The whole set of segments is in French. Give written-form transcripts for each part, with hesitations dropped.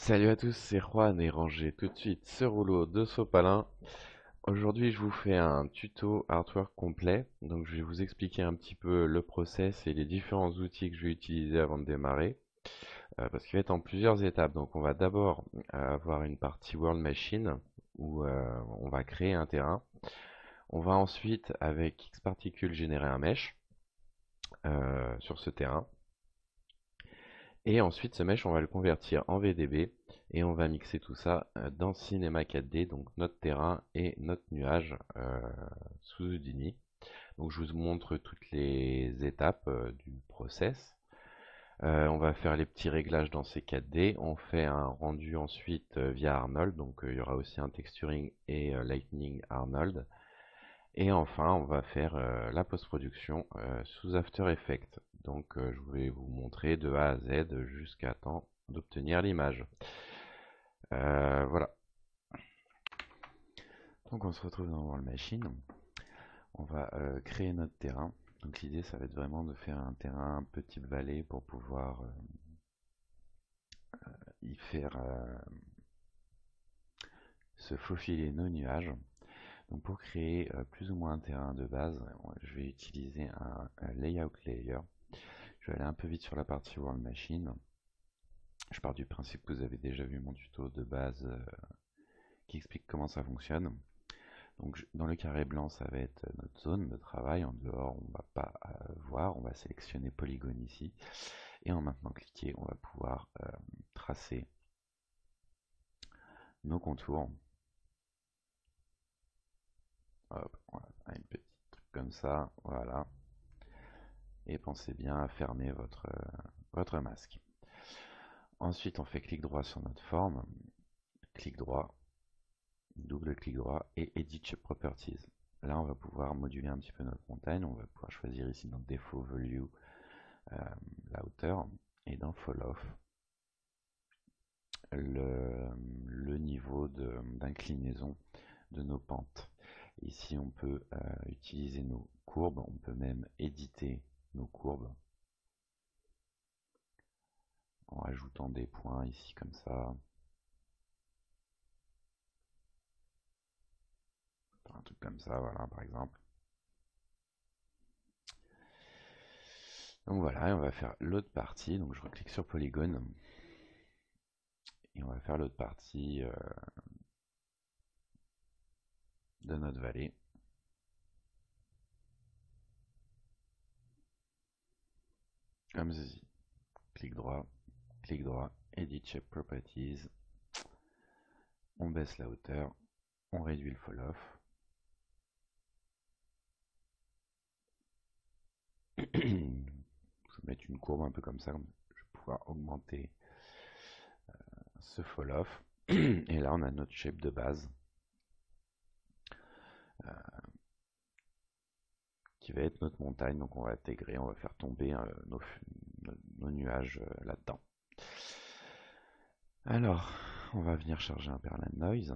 Salut à tous, c'est Juan et rangez tout de suite ce rouleau de sopalin. Aujourd'hui, je vous fais un tuto artwork complet. Donc, je vais vous expliquer un petit peu le process et les différents outils que je vais utiliser avant de démarrer. Parce qu'il va être en plusieurs étapes. Donc, on va d'abord avoir une partie World Machine où on va créer un terrain. On va ensuite, avec Xparticule, générer un mesh sur ce terrain. Et ensuite, ce mesh, on va le convertir en VDB et on va mixer tout ça dans Cinema 4D, donc notre terrain et notre nuage sous Houdini. Donc, je vous montre toutes les étapes du process. On va faire les petits réglages dans ces 4D. On fait un rendu ensuite via Arnold, donc il y aura aussi un texturing et Lightning Arnold. Et enfin, on va faire la post-production sous After Effects. Donc, je vais vous montrer de A à Z jusqu'à temps d'obtenir l'image. Voilà. Donc, on se retrouve dans World Machine. On va créer notre terrain. Donc, l'idée, ça va être vraiment de faire un terrain un peu type vallée pour pouvoir y faire se faufiler nos nuages. Donc, pour créer plus ou moins un terrain de base, je vais utiliser un layout layer. Je vais aller un peu vite sur la partie World Machine. Je pars du principe que vous avez déjà vu mon tuto de base qui explique comment ça fonctionne. Donc dans le carré blanc, ça va être notre zone de travail. En dehors, on ne va pas voir. On va sélectionner polygone ici. Et en maintenant cliquer, on va pouvoir tracer nos contours. Hop, voilà, un petit truc comme ça. Voilà. Et pensez bien à fermer votre masque. Ensuite, on fait clic droit sur notre forme. Clic droit, double clic droit et Edit Shape Properties. Là, on va pouvoir moduler un petit peu notre montagne. On va pouvoir choisir ici dans Défaut, Value, euh, la hauteur. Et dans Fall Off, le niveau d'inclinaison de nos pentes. Ici, on peut utiliser nos courbes. On peut même éditer nos courbes en rajoutant des points ici comme ça. Un truc comme ça, voilà, par exemple. Donc voilà, et on va faire l'autre partie. Donc je reclique sur Polygone. Et on va faire l'autre partie de notre vallée. Comme ceci. Clic droit, Edit Shape Properties. On baisse la hauteur, on réduit le fall off. Je vais mettre une courbe un peu comme ça, je vais pouvoir augmenter ce fall off. Et là, on a notre shape de base qui va être notre montagne. Donc, on va intégrer, on va faire tomber nos nuages là-dedans. Alors, on va venir charger un Perlin Noise.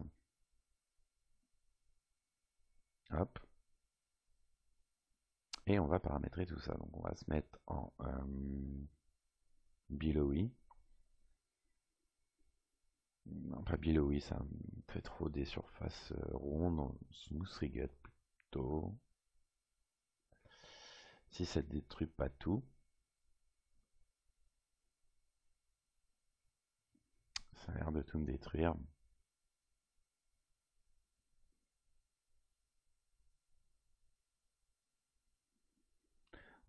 Hop. Et on va paramétrer tout ça. Donc, on va se mettre en Billowy. Non, pas Billowy, ça me fait trop des surfaces rondes. Smooth Rigot plutôt. Si ça ne détruit pas tout. Ça a l'air de tout me détruire.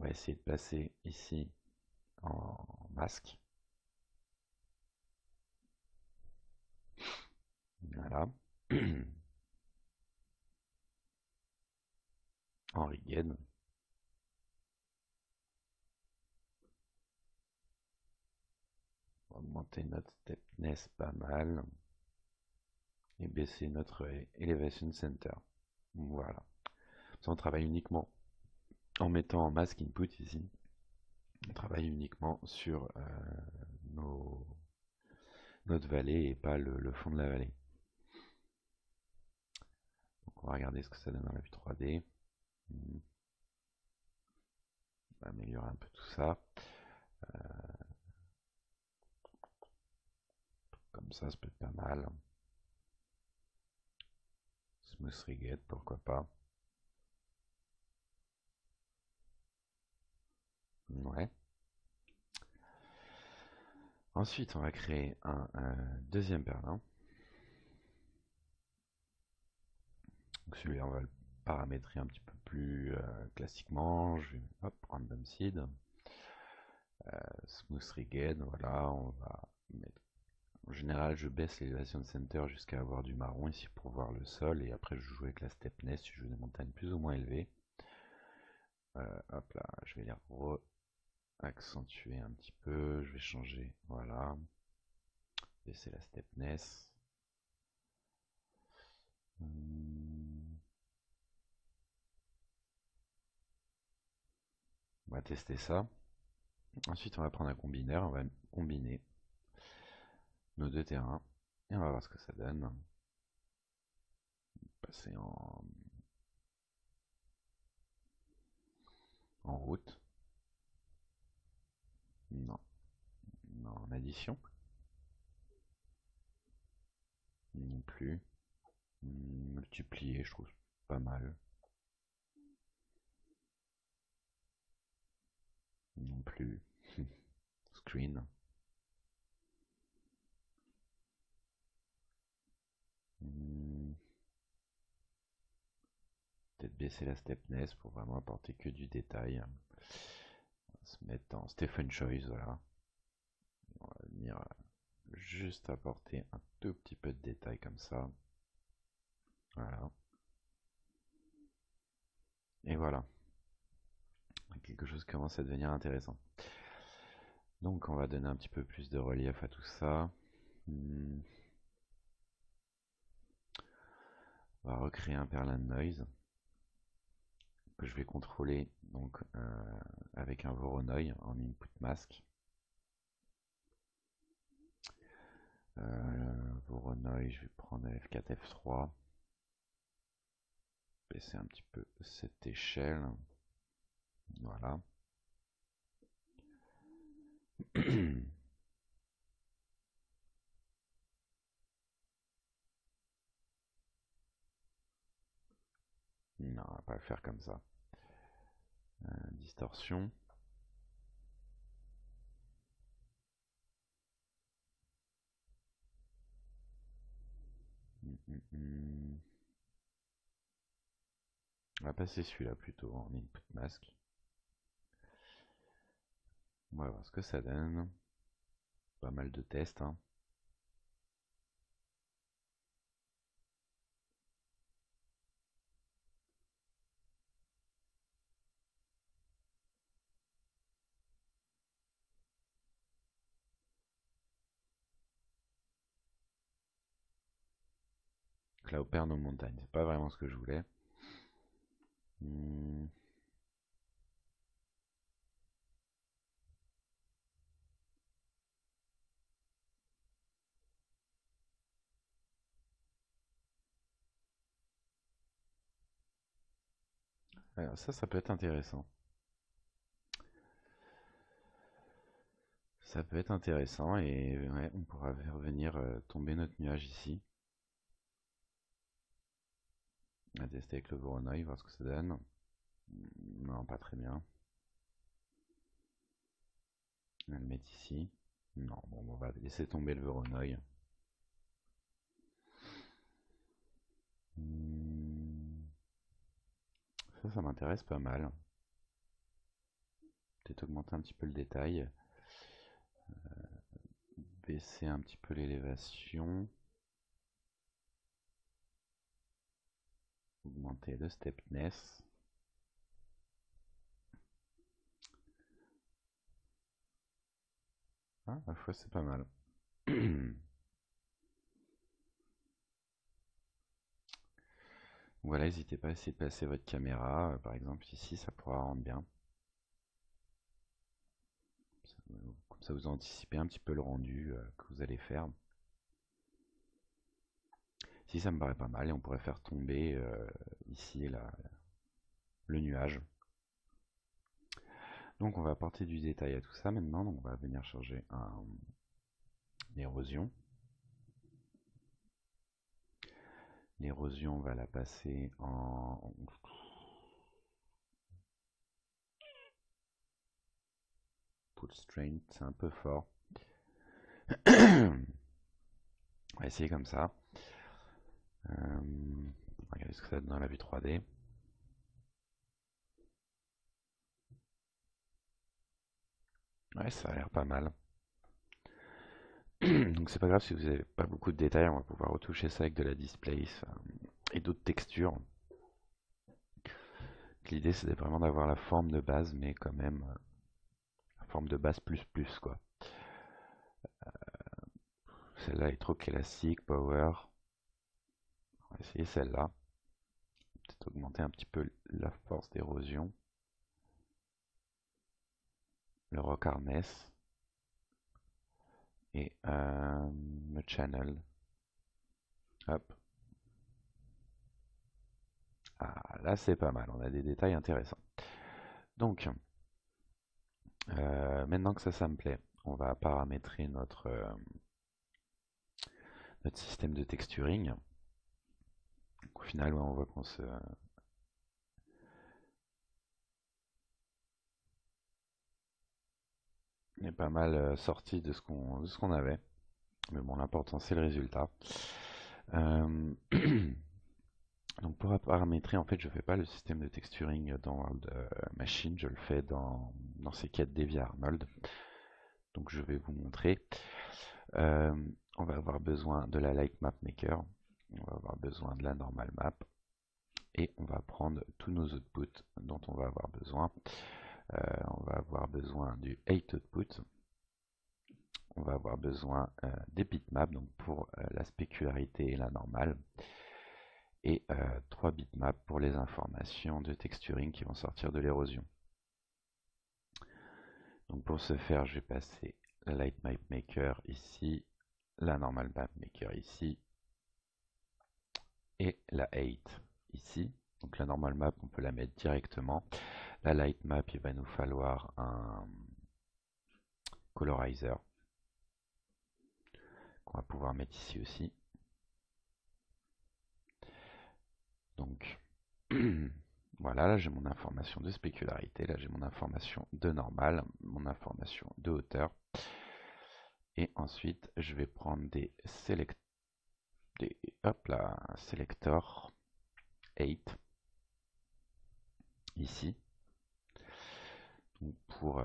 On va essayer de passer ici en masque. Voilà. En rigged. On va augmenter notre stepness pas mal. Et baisser notre elevation center. Voilà. Ça, on travaille uniquement en mettant en masque input ici. On travaille uniquement sur notre vallée et pas le fond de la vallée. Donc on va regarder ce que ça donne dans la vue 3D. On va améliorer un peu tout ça. Comme comme ça peut être pas mal. Smooth Rigate, pourquoi pas. Ouais. Ensuite, on va créer un deuxième perlin. Donc celui-là, on va le paramétrer un petit peu plus classiquement. Je vais, hop, Random Seed. Smooth Rigate, voilà, on va mettre. En général, je baisse l'élévation de center jusqu'à avoir du marron ici pour voir le sol. Et après, je joue avec la stepness, je joue des montagnes plus ou moins élevées. Hop là, je vais les accentuer un petit peu. Je vais changer, voilà. Baisser la stepness. On va tester ça. Ensuite, on va prendre un combinaire. On va combiner nos deux terrains. Et on va voir ce que ça donne. Passer en route. Non. Non, en addition. Non plus. Multiplier, je trouve pas mal. Non plus. Screen. Peut-être baisser la stepness pour vraiment apporter que du détail. On va se mettre en Stephen Choice, voilà. On va venir juste apporter un tout petit peu de détail comme ça. Voilà. Et voilà. Quelque chose commence à devenir intéressant. Donc on va donner un petit peu plus de relief à tout ça. On va recréer un perlin de noise que je vais contrôler donc avec un Voronoi en input mask. Voronoi, je vais prendre F4, F3. Baisser un petit peu cette échelle. Voilà. Non, on va pas le faire comme ça. Distorsion. On va passer celui-là plutôt en input mask. On va voir ce que ça donne. Pas mal de tests. Hein. Donc là, on perd nos montagnes. C'est pas vraiment ce que je voulais. Alors ça peut être intéressant. Ça peut être intéressant et ouais, on pourra revenir tomber notre nuage ici. On va tester avec le Voronoi, voir ce que ça donne. Non, pas très bien. On va le mettre ici. Non, bon, on va laisser tomber le Voronoi. Ça m'intéresse pas mal. Peut-être augmenter un petit peu le détail. Baisser un petit peu l'élévation. Augmenter le stepness. Ah, ma foi, c'est pas mal. Voilà, n'hésitez pas à essayer de placer votre caméra. Par exemple, ici, ça pourra rendre bien. Comme ça, vous anticipez un petit peu le rendu que vous allez faire. Si ça me paraît pas mal, et on pourrait faire tomber ici le nuage. Donc on va apporter du détail à tout ça maintenant. Donc on va venir charger une érosion. L'érosion, on va la passer en full strength, c'est un peu fort. On va essayer comme ça. Regardez ce que ça donne dans la vue 3D. Ouais, ça a l'air pas mal. Donc c'est pas grave si vous n'avez pas beaucoup de détails, on va pouvoir retoucher ça avec de la displace et d'autres textures. L'idée c'est vraiment d'avoir la forme de base, mais quand même la forme de base plus plus quoi. Celle-là est trop classique, power. On va essayer celle-là. Peut-être augmenter un petit peu la force d'érosion. Le rock harness. Et le channel. Hop. Ah, là c'est pas mal, on a des détails intéressants. Donc, maintenant que ça me plaît, on va paramétrer notre système de texturing. Au final, ouais, on voit qu'on se... On est pas mal sorti de ce qu'on avait. Mais bon, l'important c'est le résultat. Donc pour paramétrer, en fait, je ne fais pas le système de texturing dans World Machine, je le fais dans ces quêtes via Arnold. Donc je vais vous montrer. On va avoir besoin de la Light Map Maker, on va avoir besoin de la Normal Map, et on va prendre tous nos outputs dont on va avoir besoin. On va avoir besoin du 8 output, on va avoir besoin des bitmaps, donc pour la spécularité et la normale, et 3 bitmaps pour les informations de texturing qui vont sortir de l'érosion. Donc pour ce faire, je vais passer la Light Map Maker ici, la Normal Map Maker ici, et la 8 ici. Donc la Normal Map, on peut la mettre directement. La Light Map, il va nous falloir un colorizer qu'on va pouvoir mettre ici aussi. Donc voilà, là j'ai mon information de spécularité, là j'ai mon information de normal, mon information de hauteur. Et ensuite, je vais prendre des selector 8 ici. Donc pour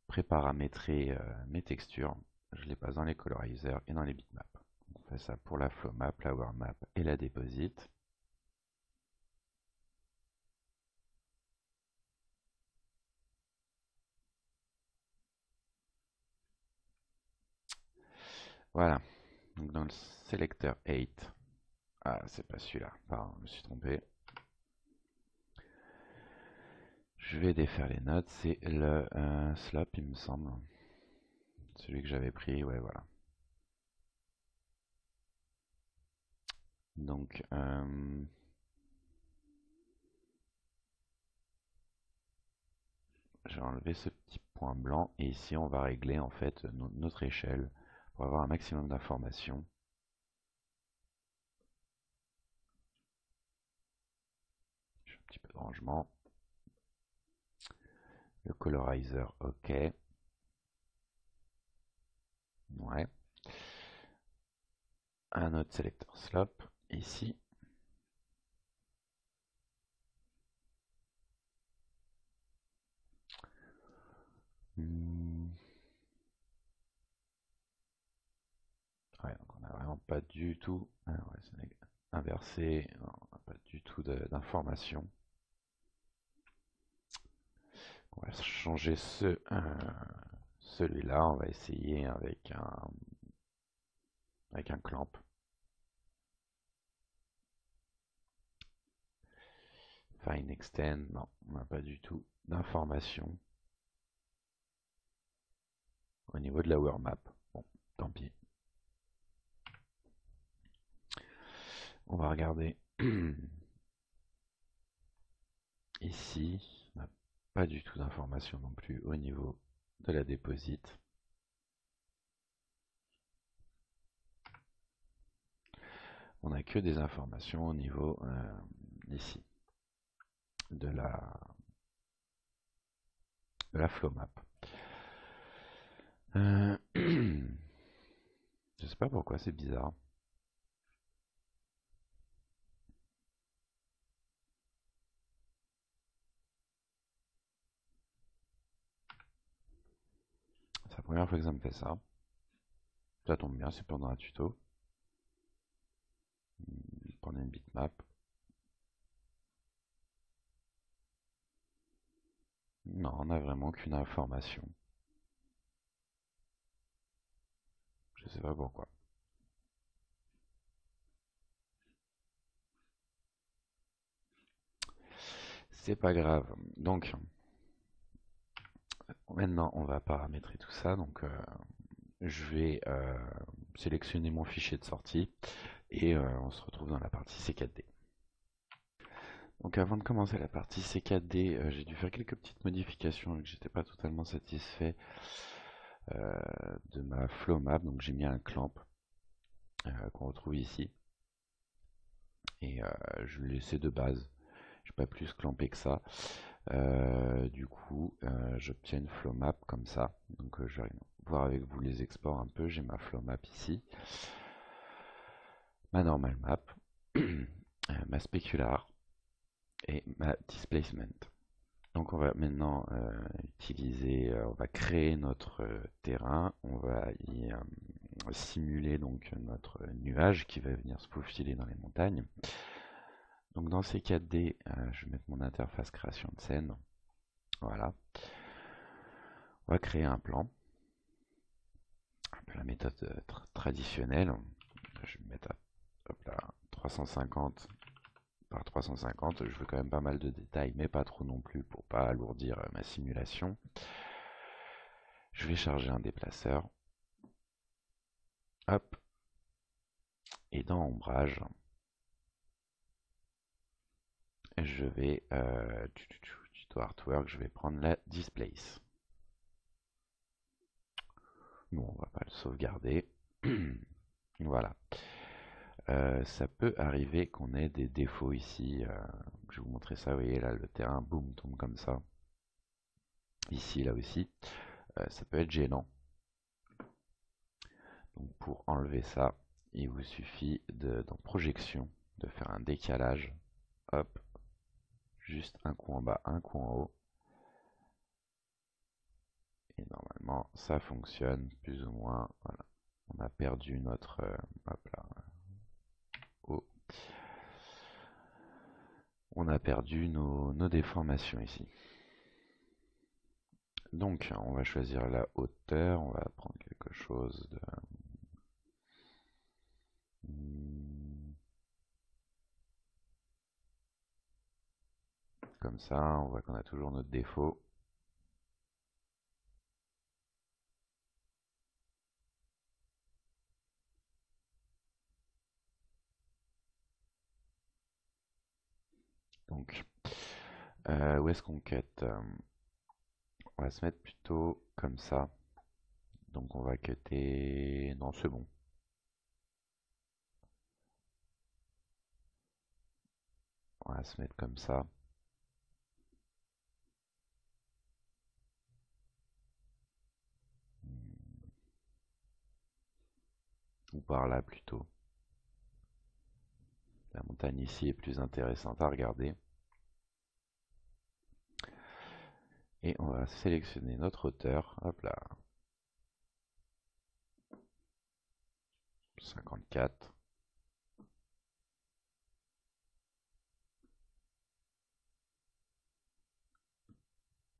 préparamétrer mes textures, je les passe dans les colorizers et dans les bitmaps. On fait ça pour la flow map, la war map et la deposit. Voilà, donc dans le selector 8, ah c'est pas celui-là, pardon, je me suis trompé. Je vais défaire les notes, c'est le slop il me semble. Celui que j'avais pris, ouais voilà. Donc j'ai enlevé ce petit point blanc et ici on va régler en fait notre échelle pour avoir un maximum d'informations. Je fais un petit peu de rangement. Le colorizer, ok. Ouais. Un autre selector slop ici. Ouais, donc on n'a vraiment pas du tout. Ah ouais, c'est inversé. On n'a pas du tout d'informations. On va changer celui-là. On va essayer avec un clamp. Fine extend, non, on n'a pas du tout d'informations au niveau de la war map. Bon, tant pis. On va regarder ici. On n'a pas du tout d'informations non plus au niveau de la deposit. on n'a que des informations au niveau ici de la flow map. Je sais pas pourquoi, c'est bizarre. C'est la première fois que ça me fait ça. Ça tombe bien, c'est pendant un tuto. Prendre une bitmap. Non, on n'a vraiment qu'une information. Je sais pas pourquoi. C'est pas grave. Donc, maintenant, on va paramétrer tout ça. Donc, je vais sélectionner mon fichier de sortie et on se retrouve dans la partie C4D. Donc avant de commencer la partie C4D, j'ai dû faire quelques petites modifications vu que j'étais pas totalement satisfait de ma flow map. Donc j'ai mis un clamp qu'on retrouve ici et je l'ai laissé de base. Je n'ai pas plus clampé que ça. Du coup, j'obtiens une flow map comme ça. Donc je vais voir avec vous les exports un peu. J'ai ma flow map ici, ma normal map, ma specular et ma displacement. Donc on va maintenant on va créer notre terrain, on va y simuler donc notre nuage qui va venir se faufiler dans les montagnes. Donc dans ces 4D, je vais mettre mon interface création de scène. Voilà. On va créer un plan. Un peu la méthode traditionnelle. Je vais mettre hop là, 350 par 350. Je veux quand même pas mal de détails, mais pas trop non plus pour pas alourdir ma simulation. Je vais charger un déplaceur. Hop. Et dans ombrage, je vais tuto artwork, je vais prendre la displace. Bon, on va pas le sauvegarder. Voilà. Ça peut arriver qu'on ait des défauts ici. Je vais vous montrer ça. Vous voyez là, le terrain, boum, tombe comme ça. Ici, là aussi. Ça peut être gênant. Donc pour enlever ça, il vous suffit dans projection de faire un décalage. Hop. Juste un coup en bas, un coup en haut. Et normalement, ça fonctionne plus ou moins. Voilà. On a perdu notre... hop là. Oh. On a perdu nos déformations ici. Donc, on va choisir la hauteur. On va prendre quelque chose de... Comme ça, on voit qu'on a toujours notre défaut. Donc, où est-ce qu'on cut? On va se mettre plutôt comme ça. Donc on va cutter... Non, c'est bon. On va se mettre comme ça. Ou par là plutôt. La montagne ici est plus intéressante à regarder. Et on va sélectionner notre hauteur. Hop là. 54.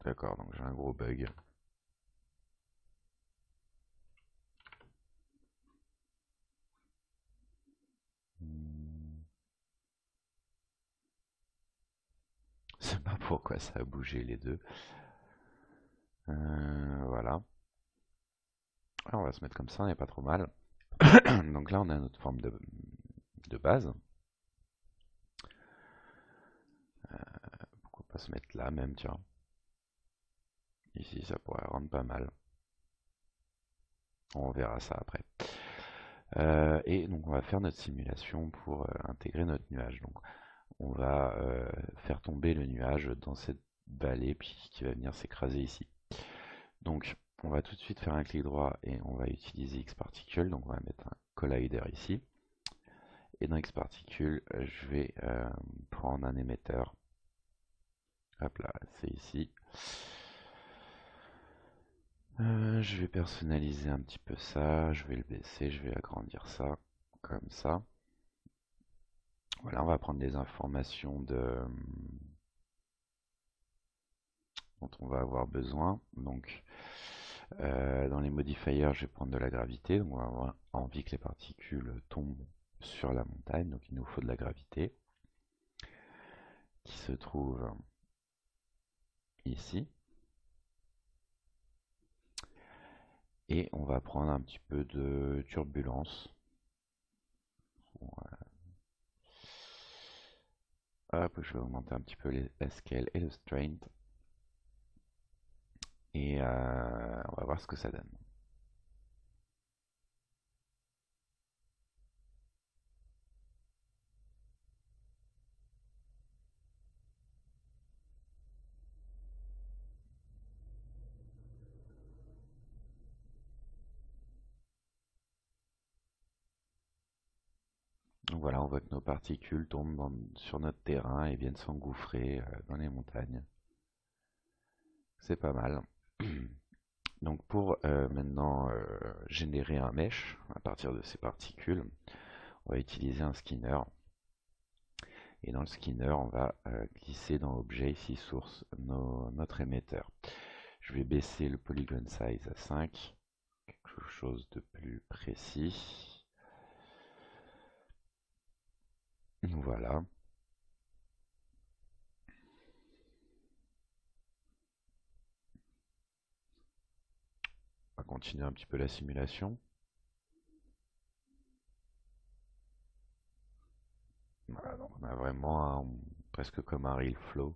D'accord, donc j'ai un gros bug. Je sais pas pourquoi ça a bougé les deux. Voilà. Alors, on va se mettre comme ça, on n'est pas trop mal. Donc là, on a notre forme de base. Pourquoi pas se mettre là même, tiens. Ici, ça pourrait rendre pas mal. On verra ça après. Et donc on va faire notre simulation pour intégrer notre nuage. Donc on va faire tomber le nuage dans cette vallée puis qui va venir s'écraser ici. Donc on va tout de suite faire un clic droit et on va utiliser Xparticle. Donc on va mettre un collider ici. Et dans Xparticle, je vais prendre un émetteur. Hop là, c'est ici. Je vais personnaliser un petit peu ça, je vais le baisser, je vais agrandir ça, comme ça. Voilà, on va prendre les informations dont on va avoir besoin. Donc, dans les modifiers, je vais prendre de la gravité. Donc, on va avoir envie que les particules tombent sur la montagne. Donc, il nous faut de la gravité qui se trouve ici. Et on va prendre un petit peu de turbulence. Hop, je vais augmenter un petit peu la scale et le strength. Et on va voir ce que ça donne. Donc voilà, on voit que nos particules tombent sur notre terrain et viennent s'engouffrer dans les montagnes. C'est pas mal. Donc pour maintenant générer un mesh à partir de ces particules, on va utiliser un skinner. Et dans le skinner, on va glisser dans objet ici source notre émetteur. Je vais baisser le polygon size à 5, quelque chose de plus précis. Voilà. On va continuer un petit peu la simulation. Voilà, donc on a vraiment presque comme un real flow.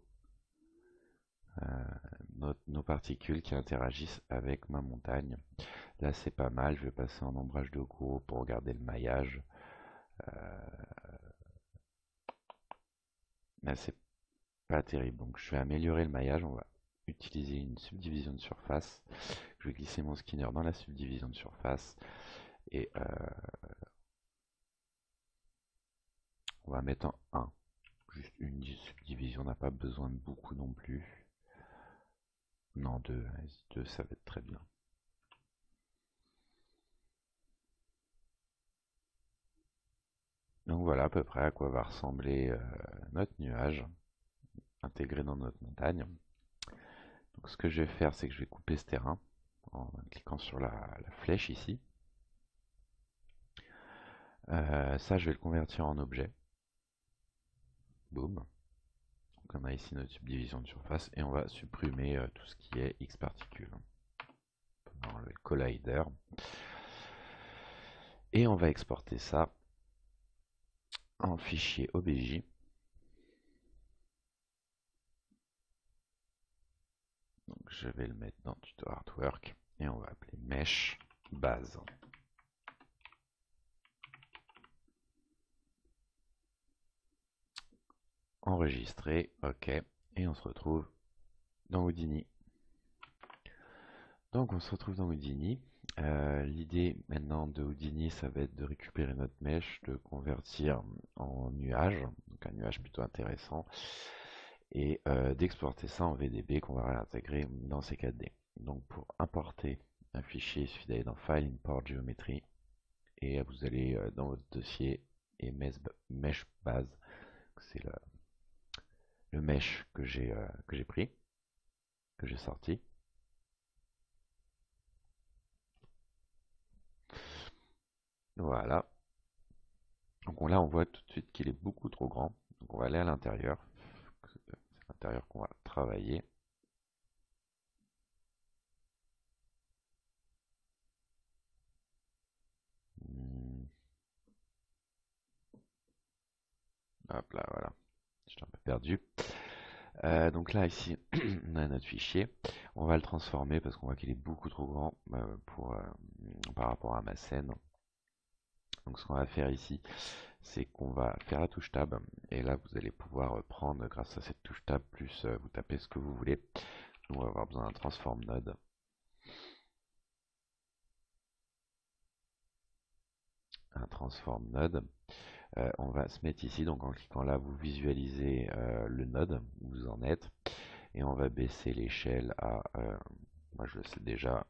Nos particules qui interagissent avec ma montagne. Là c'est pas mal, je vais passer en ombrage de gros pour regarder le maillage. Là c'est pas terrible, donc je vais améliorer le maillage, on va utiliser une subdivision de surface. Je vais glisser mon skinner dans la subdivision de surface et on va mettre en 1. Juste une subdivision, on n'a pas besoin de beaucoup non plus. Non, 2, 2 ça va être très bien. Donc voilà à peu près à quoi va ressembler notre nuage intégré dans notre montagne. Donc ce que je vais faire, c'est que je vais couper ce terrain en cliquant sur la flèche ici. Ça, je vais le convertir en objet. Boum. Donc on a ici notre subdivision de surface et on va supprimer tout ce qui est X particules. On va enlever le collider. Et on va exporter ça en fichier OBJ. Donc je vais le mettre dans Tuto Artwork et on va appeler Mesh Base. Enregistrer, ok, et on se retrouve dans Houdini. Donc on se retrouve dans Houdini. L'idée maintenant de Houdini, ça va être de récupérer notre mesh, de convertir en nuage, donc un nuage plutôt intéressant, et d'exporter ça en VDB qu'on va réintégrer dans C4D. Donc pour importer un fichier, il suffit d'aller dans File, Import Geometry, et vous allez dans votre dossier et Mesh Base, c'est le mesh que j'ai pris, que j'ai sorti. Voilà. Donc là, on voit tout de suite qu'il est beaucoup trop grand. Donc on va aller à l'intérieur. C'est à l'intérieur qu'on va travailler. Hop là, voilà. J'étais un peu perdu. Donc là, ici, on a notre fichier. On va le transformer parce qu'on voit qu'il est beaucoup trop grand par rapport à ma scène. Donc ce qu'on va faire ici, c'est qu'on va faire la touche Tab. Et là, vous allez pouvoir prendre, grâce à cette touche Tab, plus vous tapez ce que vous voulez. On va avoir besoin d'un transform node. Un transform node. On va se mettre ici, donc en cliquant là, vous visualisez le node où vous en êtes. Et on va baisser l'échelle à, moi je le sais déjà,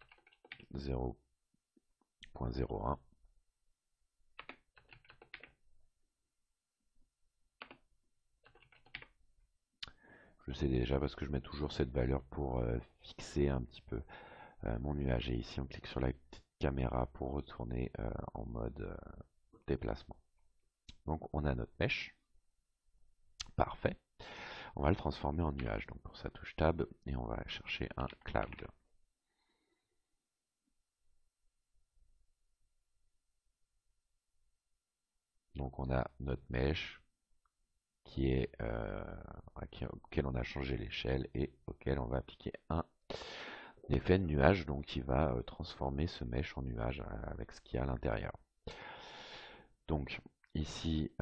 0.01. Je sais déjà parce que je mets toujours cette valeur pour fixer un petit peu mon nuage. Et ici, on clique sur la petite caméra pour retourner en mode déplacement. Donc, on a notre mesh. Parfait. On va le transformer en nuage. Donc, pour ça, touche Tab et on va chercher un cloud. Donc, on a notre mesh qui est auquel on a changé l'échelle et auquel on va appliquer un effet de nuage, donc qui va transformer ce mesh en nuage avec ce qu'il y a à l'intérieur. Donc ici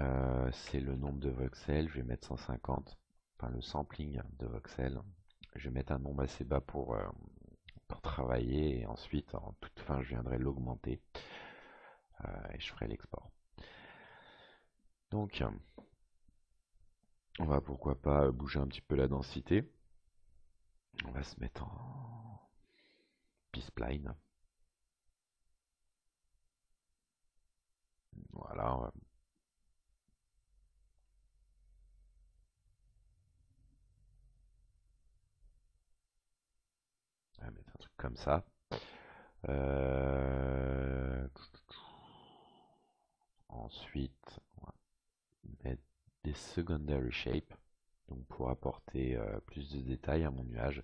c'est le nombre de voxels, je vais mettre 150, enfin le sampling de voxels. Je vais mettre un nombre assez bas pour travailler et ensuite en toute fin je viendrai l'augmenter et je ferai l'export. Donc on va pourquoi pas bouger un petit peu la densité. On va se mettre en P-spline. Voilà, on va mettre un truc comme ça. Ensuite, on va mettre des secondary shapes, donc pour apporter plus de détails à mon nuage.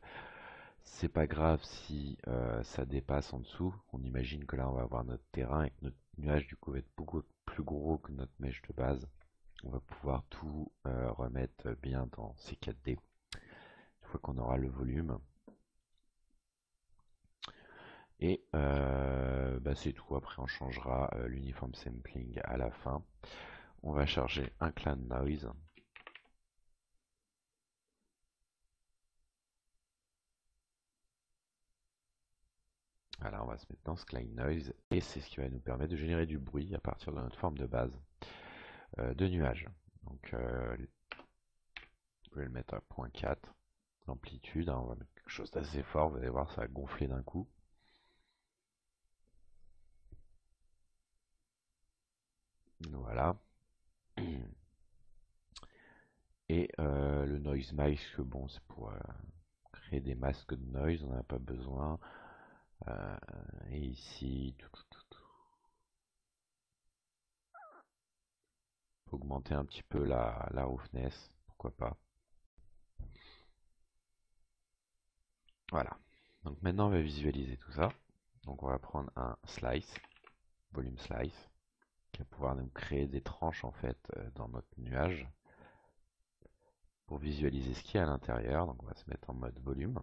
C'est pas grave si ça dépasse en dessous. On imagine que là on va avoir notre terrain et que notre nuage du coup va être beaucoup plus gros que notre mèche de base. On va pouvoir tout remettre bien dans ces 4D une fois qu'on aura le volume. Et c'est tout. Après on changera l'uniform sampling à la fin. On va charger un clan noise. Voilà, on va se mettre dans ce clan noise et c'est ce qui va nous permettre de générer du bruit à partir de notre forme de base de nuage. Donc je vais le mettre à 0.4. L'amplitude, hein, on va mettre quelque chose d'assez fort, vous allez voir, ça va gonfler d'un coup. Voilà. Et le noise mask, bon, c'est pour créer des masques de noise, on n'en a pas besoin. Et ici, augmenter un petit peu la roughness, pourquoi pas. Voilà. Donc maintenant on va visualiser tout ça. Donc on va prendre un slice, volume slice, qui va pouvoir nous créer des tranches en fait dans notre nuage pour visualiser ce qu'il y a à l'intérieur. Donc on va se mettre en mode volume.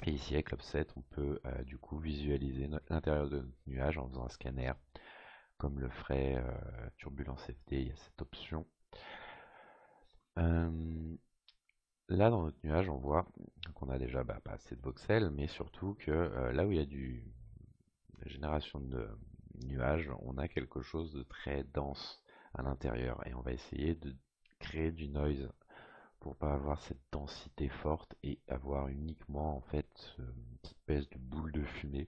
Et ici avec l'offset on peut du coup visualiser l'intérieur de notre nuage en faisant un scanner comme le ferait Turbulence FD, il y a cette option. Là dans notre nuage on voit qu'on a déjà pas assez de voxels, mais surtout que là où il y a la génération de nuages, on a quelque chose de très dense à l'intérieur et on va essayer de créer du noise pour pas avoir cette densité forte et avoir uniquement en fait une petite espèce de boule de fumée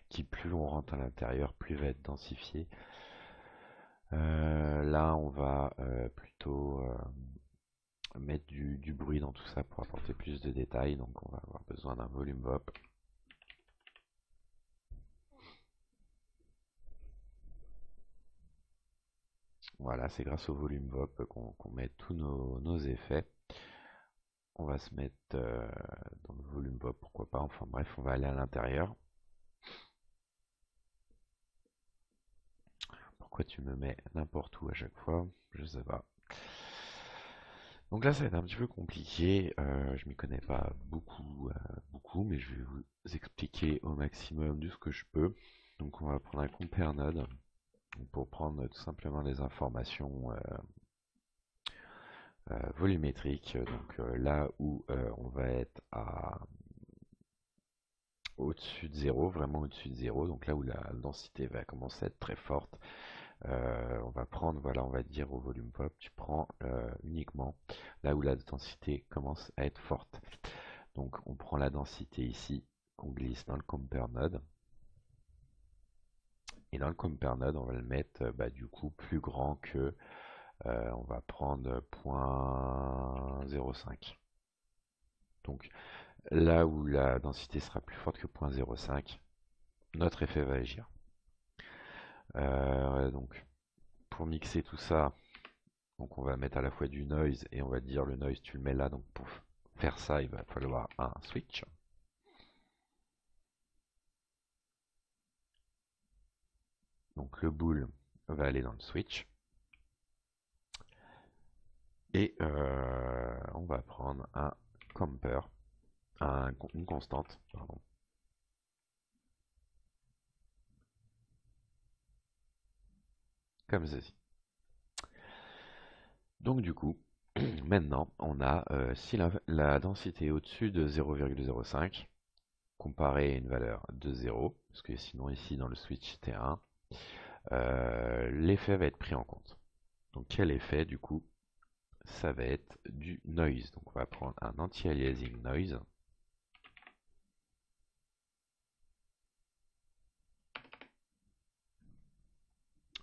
qui plus on rentre à l'intérieur plus va être densifié. Là on va plutôt mettre du bruit dans tout ça pour apporter plus de détails, donc on va avoir besoin d'un volume VOP. Voilà, c'est grâce au volume VOP qu'on met tous nos effets. On va se mettre dans le volume VOP, pourquoi pas, enfin bref, on va aller à l'intérieur. Pourquoi tu me mets n'importe où à chaque fois? Je sais pas. Donc là, ça va être un petit peu compliqué. Je m'y connais pas beaucoup, mais je vais vous expliquer au maximum de ce que je peux. Donc on va prendre un compare node. pour prendre tout simplement les informations volumétriques, donc là où on va être au-dessus de zéro, vraiment au-dessus de zéro, donc là où la densité va commencer à être très forte, on va prendre, voilà, on va dire au volume pop, tu prends uniquement là où la densité commence à être forte. Donc on prend la densité ici, qu'on glisse dans le compare node, et dans le compare node, on va le mettre du coup plus grand que, on va prendre 0.05. Donc là où la densité sera plus forte que 0.05, notre effet va agir. Donc pour mixer tout ça, donc on va mettre à la fois du noise et on va dire le noise tu le mets là, donc pour faire ça il va falloir un switch. Donc le bool va aller dans le switch. Et on va prendre un camper, une constante, pardon. Comme ceci. Donc du coup, maintenant, on a, si la densité est au-dessus de 0,05, comparé à une valeur de 0, parce que sinon ici dans le switch c'était 1, l'effet va être pris en compte. Donc quel effet du coup? Ça va être du noise. Donc on va prendre un anti-aliasing noise.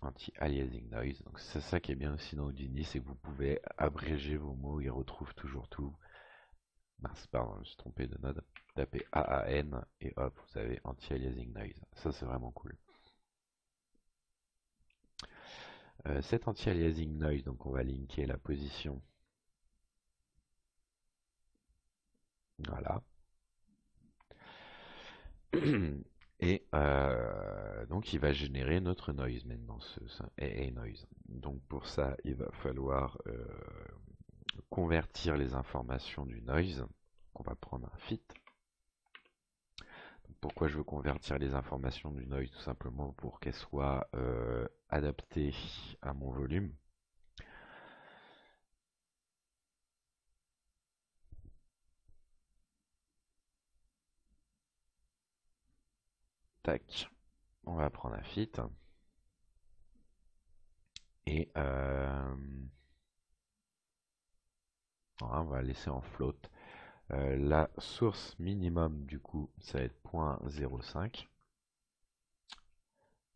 Anti-aliasing noise. Donc c'est ça qui est bien aussi dans Houdini, c'est que vous pouvez abréger vos mots, il retrouve toujours tout. Mince, pardon, je me suis trompé de node. Tapez AAN et hop, vous avez anti-aliasing noise. Ça c'est vraiment cool. Cet anti-aliasing noise, donc on va linker la position. Voilà. Et donc il va générer notre noise maintenant, ce AA noise. Donc pour ça, il va falloir convertir les informations du noise. Donc on va prendre un fit. Donc pourquoi je veux convertir les informations du noise? Tout simplement pour qu'elles soient adaptées à mon volume. Tac, on va prendre un fit. Et on va laisser en float. La source minimum du coup ça va être 0.05.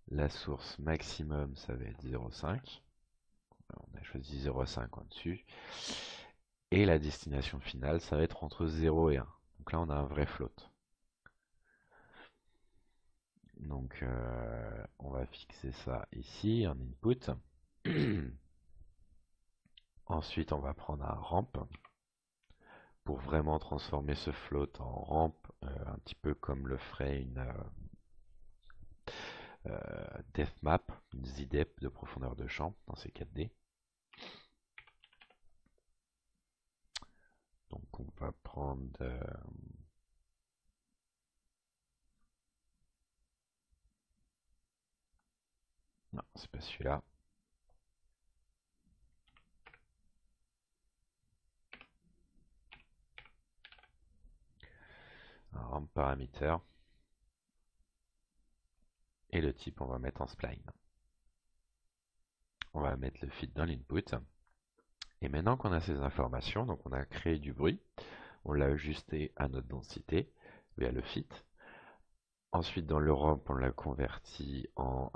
La source maximum ça va être 0.5. On a choisi 0.5 en dessus. Et la destination finale ça va être entre 0 et 1. Donc là on a un vrai float. Donc on va fixer ça ici en input. Ensuite on va prendre un ramp pour vraiment transformer ce float en ramp, un petit peu comme le ferait une depth map, une ZDEP de profondeur de champ dans ces 4D. Donc on va prendre non, c'est pas celui-là. Un ramp parameter. Et le type, on va mettre en spline. On va mettre le fit dans l'input. Et maintenant qu'on a ces informations, donc on a créé du bruit, on l'a ajusté à notre densité via le fit. Ensuite, dans le ramp, on l'a converti en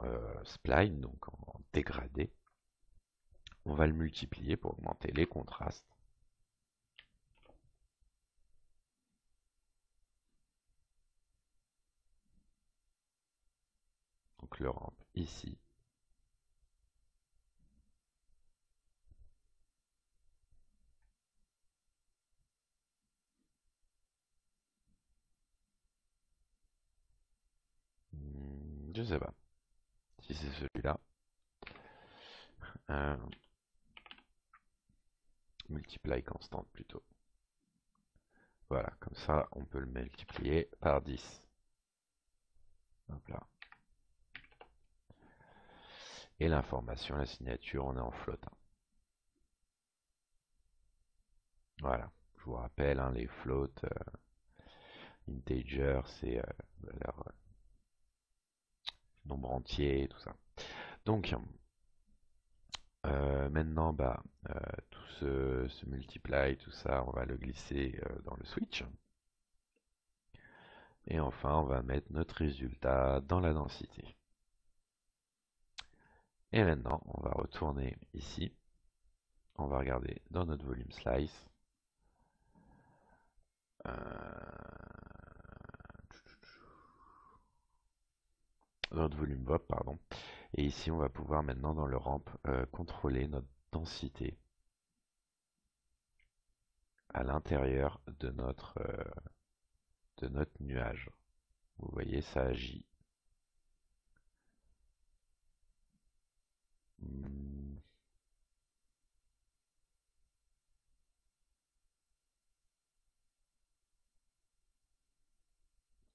spline, donc en dégradé. On va le multiplier pour augmenter les contrastes. Donc le ramp ici. Je sais pas si c'est celui-là. Multiply constant plutôt. Voilà, comme ça on peut le multiplier par 10. Hop là. Et l'information, la signature, on est en float. Voilà, je vous rappelle, hein, les floats, integer, c'est leur nombre entier, tout ça. Donc, maintenant, tout ce multiply, tout ça, on va le glisser dans le switch. Et enfin, on va mettre notre résultat dans la densité. Et maintenant, on va retourner ici. On va regarder dans notre volume slice. Notre volume VOP, pardon. Et ici, on va pouvoir maintenant dans le ramp contrôler notre densité à l'intérieur de notre nuage. Vous voyez, ça agit.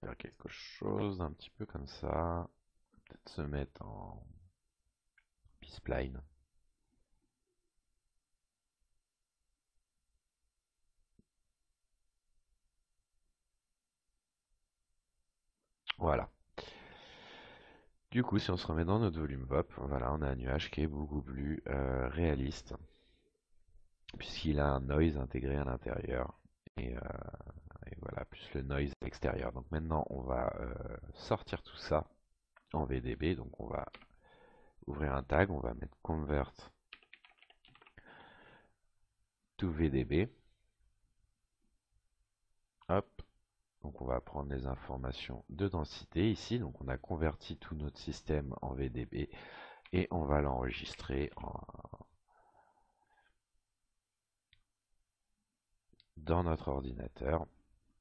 Faire quelque chose un petit peu comme ça. Peut-être se mettre en B-spline. Voilà. Du coup, si on se remet dans notre volume VOP, voilà, on a un nuage qui est beaucoup plus réaliste, puisqu'il a un noise intégré à l'intérieur, et voilà, plus le noise à l'extérieur. Donc maintenant, on va sortir tout ça en VDB, donc on va ouvrir un tag, on va mettre convert to VDB. Hop. Donc on va prendre les informations de densité ici. Donc on a converti tout notre système en VDB et on va l'enregistrer dans notre ordinateur.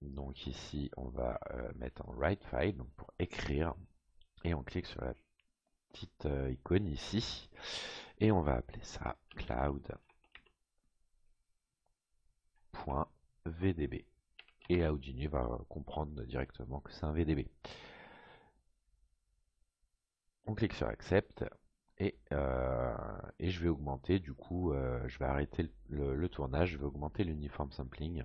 Donc ici on va mettre en write file donc pour écrire et on clique sur la petite icône ici et on va appeler ça cloud.vdb. Et Houdini va comprendre directement que c'est un VDB. On clique sur Accept et je vais augmenter, du coup, je vais arrêter le tournage, je vais augmenter l'uniform sampling.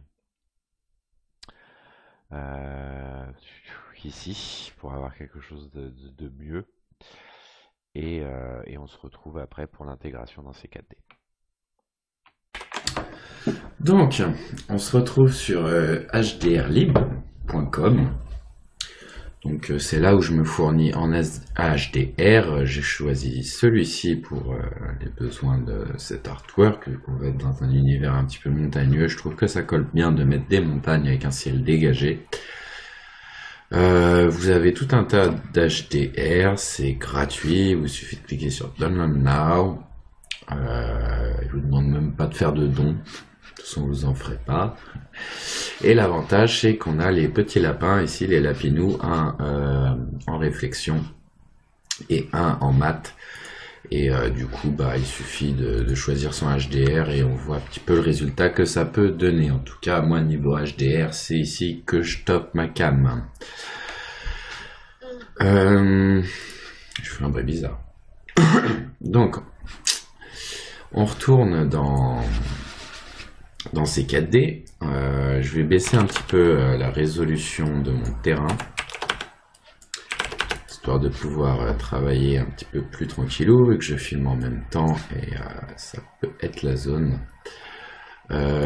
Ici, pour avoir quelque chose de mieux. Et on se retrouve après pour l'intégration dans ces 4D. Donc, on se retrouve sur hdrlib.com. Donc, c'est là où je me fournis en HDR. J'ai choisi celui-ci pour les besoins de cet artwork. On va être dans un univers un petit peu montagneux. Je trouve que ça colle bien de mettre des montagnes avec un ciel dégagé. Vous avez tout un tas d'HDR. C'est gratuit. Il vous suffit de cliquer sur Download Now. Il vous demande même pas de faire de dons. De toute façon, vous en ferez pas. Et l'avantage, c'est qu'on a les petits lapins ici, les lapinous, un en réflexion et un en mat. Et du coup, il suffit de choisir son HDR et on voit un petit peu le résultat que ça peut donner. En tout cas, moi, niveau HDR, c'est ici que je top ma cam. Je fais un bruit bizarre. Donc, on retourne dans ces 4D, je vais baisser un petit peu la résolution de mon terrain, histoire de pouvoir travailler un petit peu plus tranquillou et que je filme en même temps, et ça peut être la zone.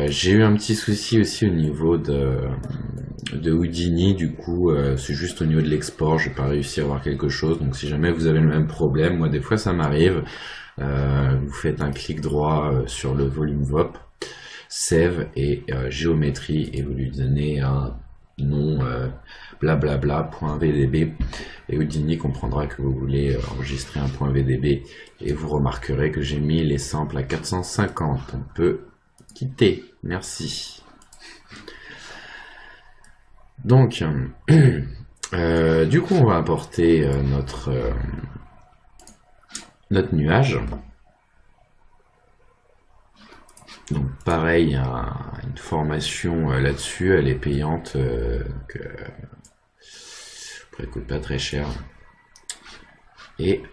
J'ai eu un petit souci aussi au niveau de Houdini, du coup c'est juste au niveau de l'export, j'ai pas réussi à voir quelque chose, donc si jamais vous avez le même problème, moi des fois ça m'arrive, vous faites un clic droit sur le volume VOP, save et géométrie, et vous lui donnez un nom blablabla.vdb et Houdini comprendra que vous voulez enregistrer un .vdb, et vous remarquerez que j'ai mis les samples à 450. On peut quitter, merci. Donc du coup on va importer notre nuage. Donc pareil, une formation là-dessus, elle est payante, elle coûte pas très cher. Et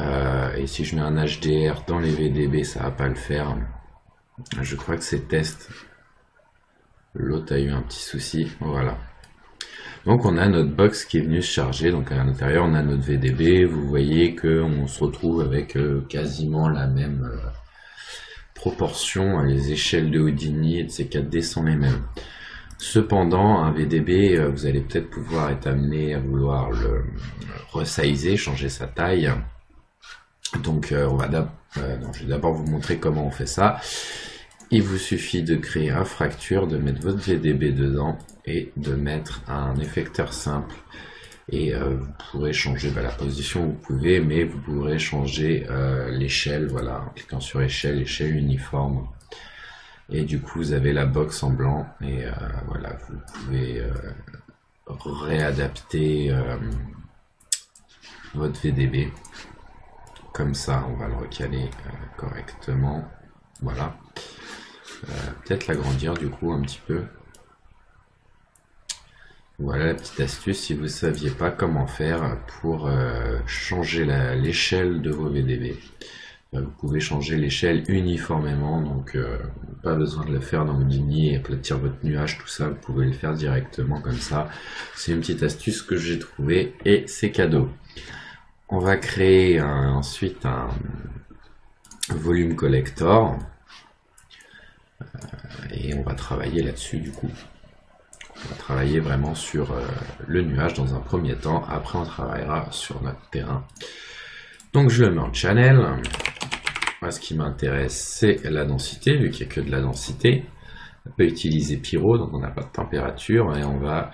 si je mets un HDR dans les VDB, ça va pas le faire. Je crois que c'est test. L'autre a eu un petit souci. Voilà. Donc on a notre box qui est venue se charger. Donc à l'intérieur on a notre VDB. Vous voyez qu'on se retrouve avec quasiment la même proportion. Les échelles de Houdini et de ces 4D sont les mêmes. Cependant, un VDB, vous allez peut-être pouvoir être amené à vouloir le resizer, changer sa taille. Donc je vais d'abord vous montrer comment on fait ça. Il vous suffit de créer un fracture, de mettre votre VDB dedans et de mettre un effecteur simple. Et vous pourrez changer la position, vous pouvez, mais vous pourrez changer l'échelle, voilà, en cliquant sur échelle uniforme. Et du coup, vous avez la box en blanc et voilà, vous pouvez réadapter votre VDB. Comme ça, on va le recaler correctement. Voilà. Peut-être l'agrandir du coup un petit peu. Voilà la petite astuce si vous ne saviez pas comment faire pour changer l'échelle de vos VDB. Vous pouvez changer l'échelle uniformément, donc pas besoin de le faire dans Houdini et aplatir votre nuage, tout ça, vous pouvez le faire directement comme ça. C'est une petite astuce que j'ai trouvée et c'est cadeau. On va créer ensuite un volume collector et on va travailler là-dessus du coup. On va travailler vraiment sur le nuage dans un premier temps, après on travaillera sur notre terrain. Donc je le mets en channel. Moi, ce qui m'intéresse, c'est la densité, vu qu'il n'y a que de la densité. On peut utiliser Pyro, donc on n'a pas de température, et on va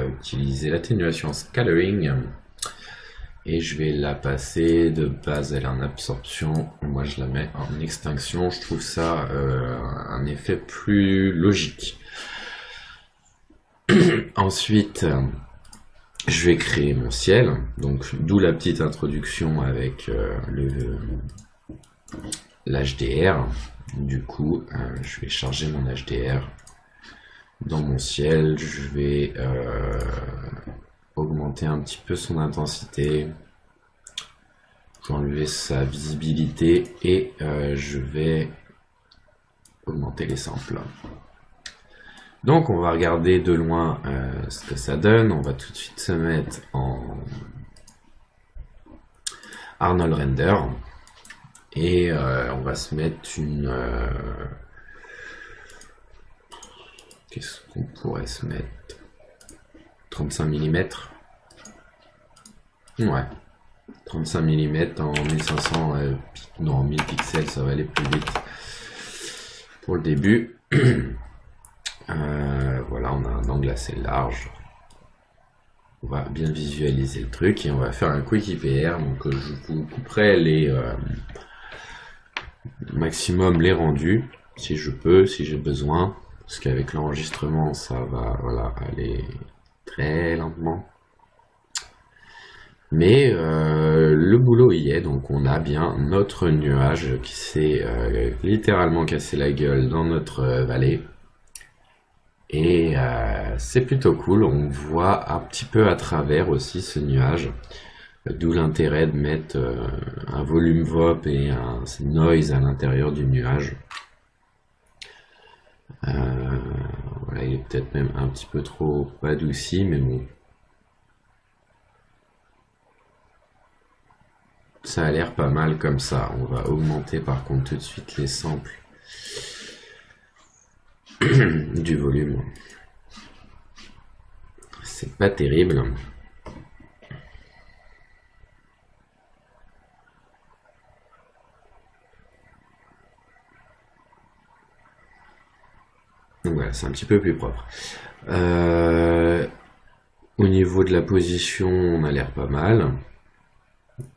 utiliser l'atténuation scattering. Et je vais la passer de base, elle est en absorption. Moi, je la mets en extinction. Je trouve ça un effet plus logique. Ensuite, je vais créer mon ciel, donc d'où la petite introduction avec l'HDR. Du coup, je vais charger mon HDR dans mon ciel. Je vais augmenter un petit peu son intensité. Je vais enlever sa visibilité et je vais augmenter les samples. Donc on va regarder de loin ce que ça donne. On va tout de suite se mettre en Arnold Render et on va se mettre une qu'est-ce qu'on pourrait se mettre, 35 mm. Ouais, 35 mm en 1500 non, 1000 pixels, ça va aller plus vite pour le début. Voilà, on a un angle assez large. On va bien visualiser le truc et on va faire un quick IPR. Donc je vous couperai les maximum les rendus si je peux, si j'ai besoin, parce qu'avec l'enregistrement ça va aller très lentement. Mais le boulot y est, donc on a bien notre nuage qui s'est littéralement cassé la gueule dans notre vallée. Et c'est plutôt cool, on voit un petit peu à travers aussi ce nuage, d'où l'intérêt de mettre un volume VOP et un noise à l'intérieur du nuage. Voilà, il est peut-être même un petit peu trop adouci, mais bon. Ça a l'air pas mal comme ça. On va augmenter par contre tout de suite les samples du volume. C'est pas terrible. Donc voilà, c'est un petit peu plus propre. Au niveau de la position, on a l'air pas mal.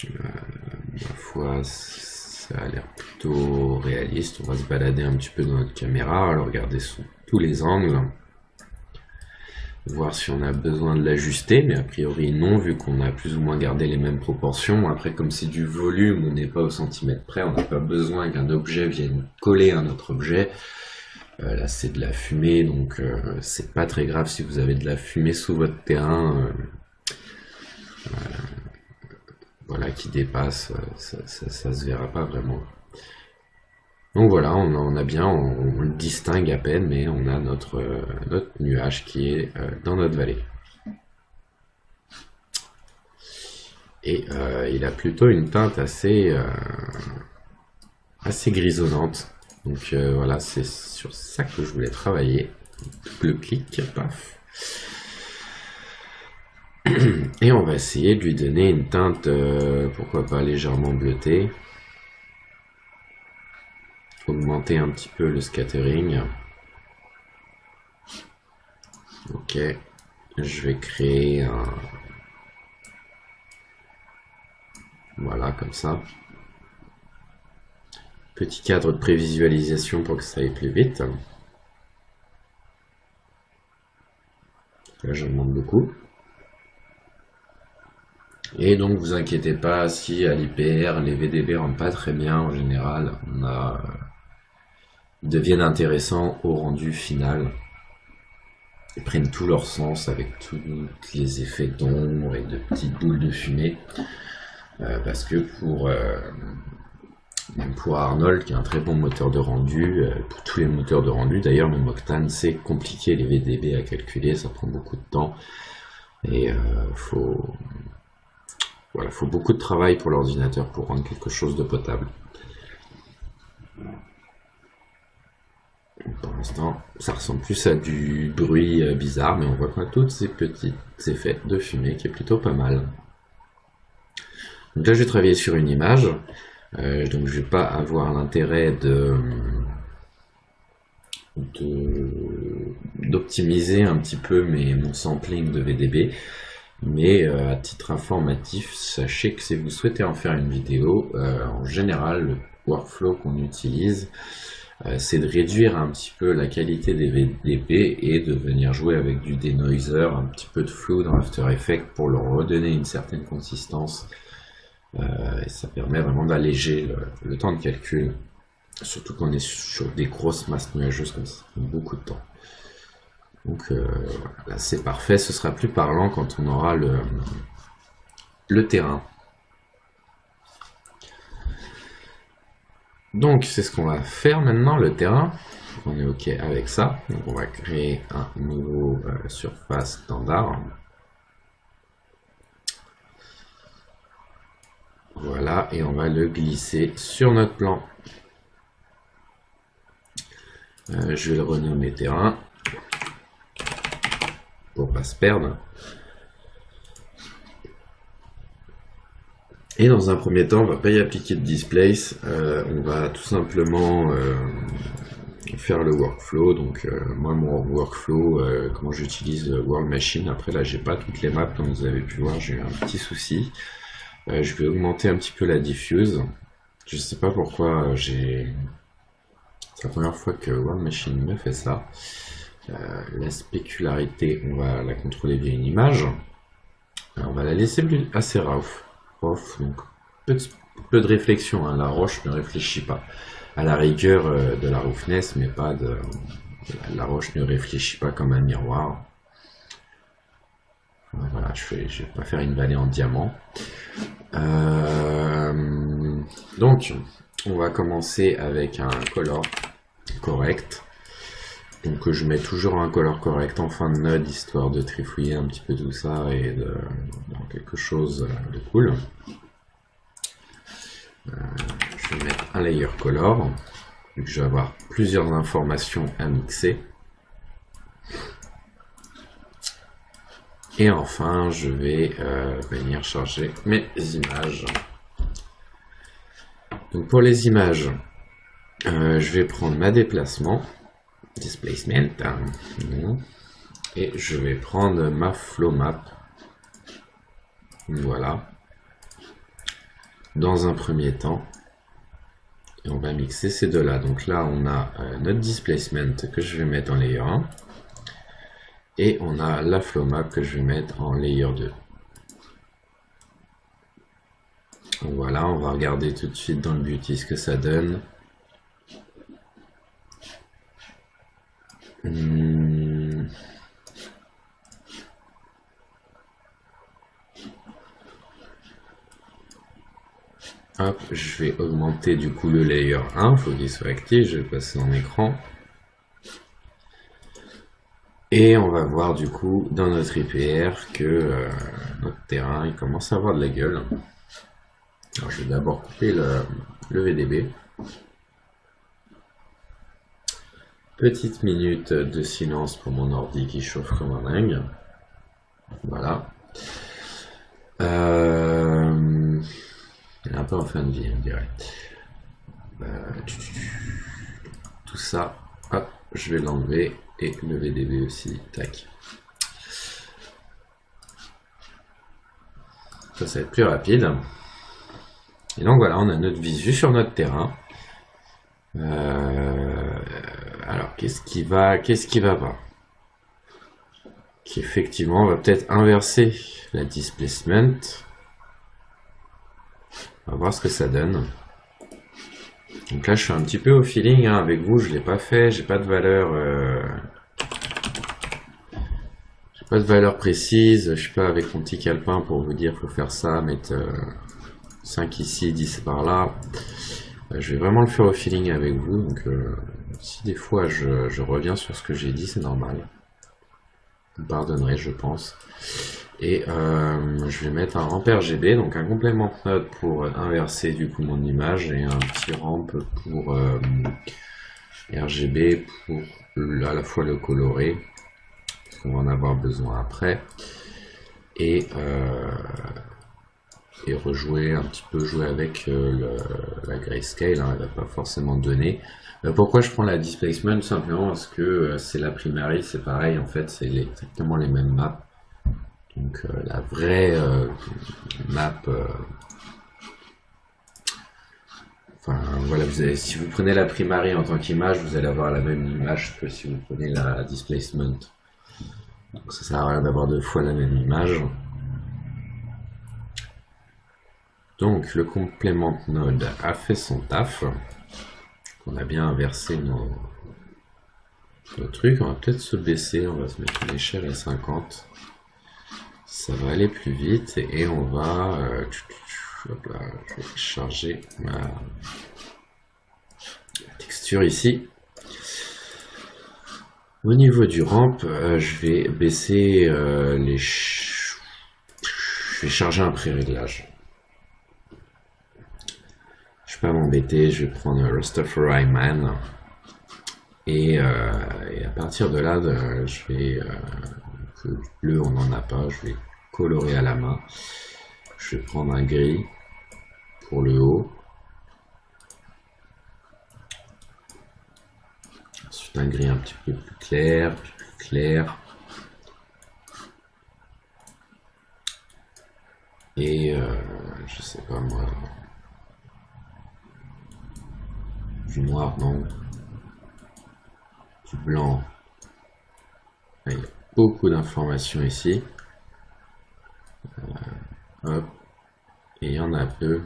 Ma foi, ça a l'air plutôt réaliste. On va se balader un petit peu dans notre caméra, alors regarder sous tous les angles, voir si on a besoin de l'ajuster, mais a priori non, vu qu'on a plus ou moins gardé les mêmes proportions. Après, comme c'est du volume, on n'est pas au centimètre près, on n'a pas besoin qu'un objet vienne coller à un autre objet. Là c'est de la fumée, donc c'est pas très grave si vous avez de la fumée sous votre terrain. voilà, qui dépasse, ça se verra pas vraiment. Donc voilà, on a bien, on le distingue à peine, mais on a notre nuage qui est dans notre vallée. Et il a plutôt une teinte assez grisonnante. Donc voilà, c'est sur ça que je voulais travailler. Double clic, paf. Et on va essayer de lui donner une teinte, pourquoi pas légèrement bleutée. Augmenter un petit peu le scattering. Ok, je vais créer un... Voilà, comme ça. Petit cadre de prévisualisation pour que ça aille plus vite. Là, j'en demande beaucoup. Et donc, vous inquiétez pas si à l'IPR, les VDB rendent pas très bien en général. Ils deviennent intéressants au rendu final. Ils prennent tout leur sens avec tous les effets d'ombre et de petites boules de fumée. Parce que même pour Arnold, qui est un très bon moteur de rendu, pour tous les moteurs de rendu, d'ailleurs, même Octane, c'est compliqué les VDB à calculer, ça prend beaucoup de temps. Et voilà, faut beaucoup de travail pour l'ordinateur pour rendre quelque chose de potable. Pour l'instant, ça ressemble plus à du bruit bizarre, mais on voit qu'on a tous ces petits effets de fumée qui est plutôt pas mal. Donc là, je vais travailler sur une image, donc je vais pas avoir l'intérêt d'optimiser un petit peu mon sampling de VDB. Mais à titre informatif, sachez que si vous souhaitez en faire une vidéo, en général, le workflow qu'on utilise, c'est de réduire un petit peu la qualité des VDB et de venir jouer avec du denoiser, un petit peu de flou dans After Effects pour leur redonner une certaine consistance. Et ça permet vraiment d'alléger le temps de calcul, surtout quand on est sur des grosses masses nuageuses comme ça, ça prend beaucoup de temps. Donc là c'est parfait, ce sera plus parlant quand on aura le terrain. Donc c'est ce qu'on va faire maintenant, le terrain. On est ok avec ça. Donc on va créer un nouveau surface standard. Voilà, et on va le glisser sur notre plan. Je vais le renommer terrain pour pas se perdre. Et dans un premier temps, on va pas y appliquer de displace, on va tout simplement faire le workflow. Donc moi mon workflow, comment j'utilise World Machine. Après là j'ai pas toutes les maps comme vous avez pu voir, j'ai eu un petit souci. Je vais augmenter un petit peu la diffuse. Je sais pas pourquoi c'est la première fois que World Machine me fait ça. La spécularité, on va la contrôler via une image. On va la laisser assez rough. Donc peu de réflexion, hein. La roche ne réfléchit pas. À la rigueur de la roughness, mais pas de... La roche ne réfléchit pas comme un miroir. Voilà, je vais pas faire une vallée en diamant. Donc, on va commencer avec un color correct. Donc je mets toujours un color correct en fin de node, histoire de trifouiller un petit peu tout ça et de quelque chose de cool. Je vais mettre un layer color, vu que je vais avoir plusieurs informations à mixer. Et enfin, je vais venir charger mes images. Donc pour les images, je vais prendre ma déplacement, displacement, et je vais prendre ma flow map. Voilà. Dans un premier temps, et on va mixer ces deux-là. Donc là, on a notre displacement que je vais mettre en layer 1. Et on a la flow map que je vais mettre en layer 2. Voilà, on va regarder tout de suite dans le beauty ce que ça donne. Hop, je vais augmenter du coup le layer 1, faut qu'il soit actif, je vais passer en écran. Et on va voir du coup dans notre IPR que notre terrain il commence à avoir de la gueule. Alors je vais d'abord couper le VDB. Petite minute de silence pour mon ordi qui chauffe comme un dingue. Voilà. Il est un peu en fin de vie, on dirait. Tout ça, hop, je vais l'enlever. Et le VDB aussi, tac. Ça va être plus rapide. Et donc voilà, on a notre visu sur notre terrain. Alors, qu'est-ce qui va pas? Effectivement, on va peut-être inverser la displacement. On va voir ce que ça donne. Donc là, je suis un petit peu au feeling hein, avec vous. Je l'ai pas fait. J'ai pas de valeur précise. Je suis pas avec mon petit calepin pour vous dire faut faire ça, mettre 5 ici, 10 par là. Je vais vraiment le faire au feeling avec vous. Donc si des fois je reviens sur ce que j'ai dit, c'est normal. Vous pardonnerez, je pense. Et je vais mettre un ramp RGB, donc un complément de node pour inverser du coup mon image et un petit ramp pour RGB pour à la fois le colorer, parce qu'on va en avoir besoin après, et rejouer un petit peu, jouer avec la grayscale, hein, elle va pas forcément donner. Pourquoi je prends la displacement? Simplement parce que c'est la primary, c'est pareil en fait, c'est exactement les mêmes maps. Donc la vraie map, enfin voilà, si vous prenez la primary en tant qu'image, vous allez avoir la même image que si vous prenez la displacement. Donc ça sert à rien d'avoir deux fois la même image. Donc le complément node a fait son taf. On a bien inversé nos trucs. On va peut-être se baisser, on va se mettre une échelle à 50. Ça va aller plus vite et on va hop là, je vais charger ma texture ici. Au niveau du ramp, je vais baisser je vais charger un pré-réglage. Je vais pas m'embêter, je vais prendre Rastafari Man et à partir de là, je vais le bleu on n'en a pas, je vais colorer à la main. Je vais prendre un gris pour le haut. Ensuite un gris un petit peu plus clair, plus clair. Et je sais pas moi. Du noir, non. Du blanc. Il y a beaucoup d'informations ici. Hop. Et il y en a peu.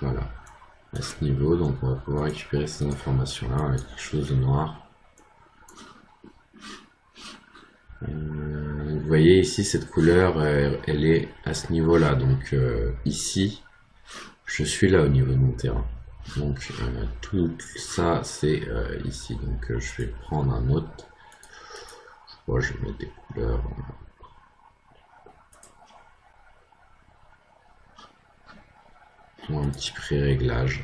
Voilà. À ce niveau, donc on va pouvoir récupérer ces informations-là avec quelque chose de noir. Vous voyez ici, cette couleur, elle est à ce niveau-là. Donc ici, je suis là au niveau de mon terrain. Donc tout ça, c'est ici. Donc je vais prendre un autre. Je vais mettre des couleurs. Un petit pré-réglage.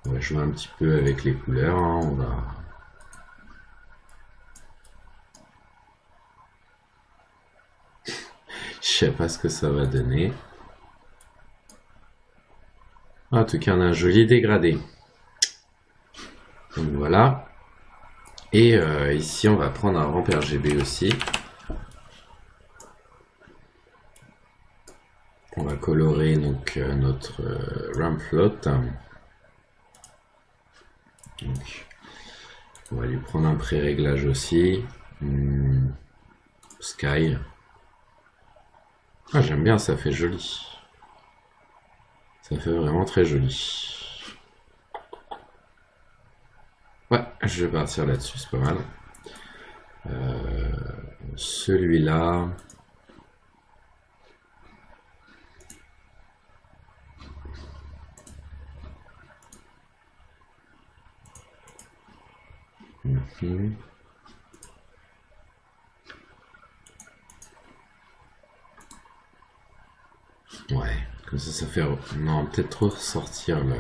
On va jouer un petit peu avec les couleurs. Hein. On va... Je sais pas ce que ça va donner. En tout cas, on a un joli dégradé. Donc voilà. Et ici, on va prendre un ramp RGB aussi. On va colorer donc notre ramp float. Donc, on va lui prendre un pré-réglage aussi. Sky. Ah, j'aime bien, ça fait joli. Ça fait vraiment très joli. Ouais, je vais partir là-dessus, c'est pas mal. Euh, Celui-là. Mhm. Ouais, comme ça fait... Non, peut-être trop ressortir le...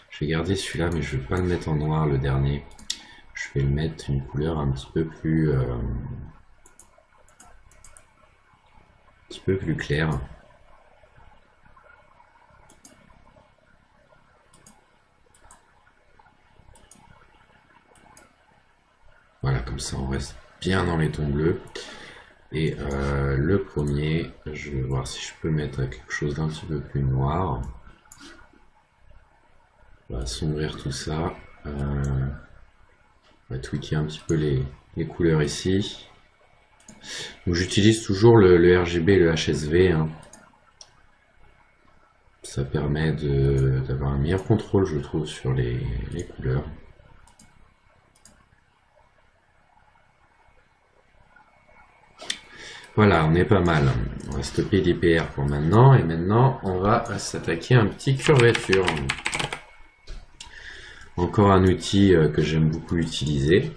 Je vais garder celui-là, mais je vais pas le mettre en noir, le dernier. Je vais le mettre une couleur un petit peu plus claire. Voilà, comme ça on reste bien dans les tons bleus. Et le premier, je vais voir si je peux mettre quelque chose d'un petit peu plus noir. On va assombrir tout ça. On va tweaker un petit peu les couleurs ici. Donc j'utilise toujours le RGB et le HSV. Hein. Ça permet d'avoir un meilleur contrôle, je trouve, sur les couleurs. Voilà, on est pas mal. On va stopper l'IPR pour maintenant. Et maintenant, on va s'attaquer à un petit curvature. Encore un outil que j'aime beaucoup utiliser.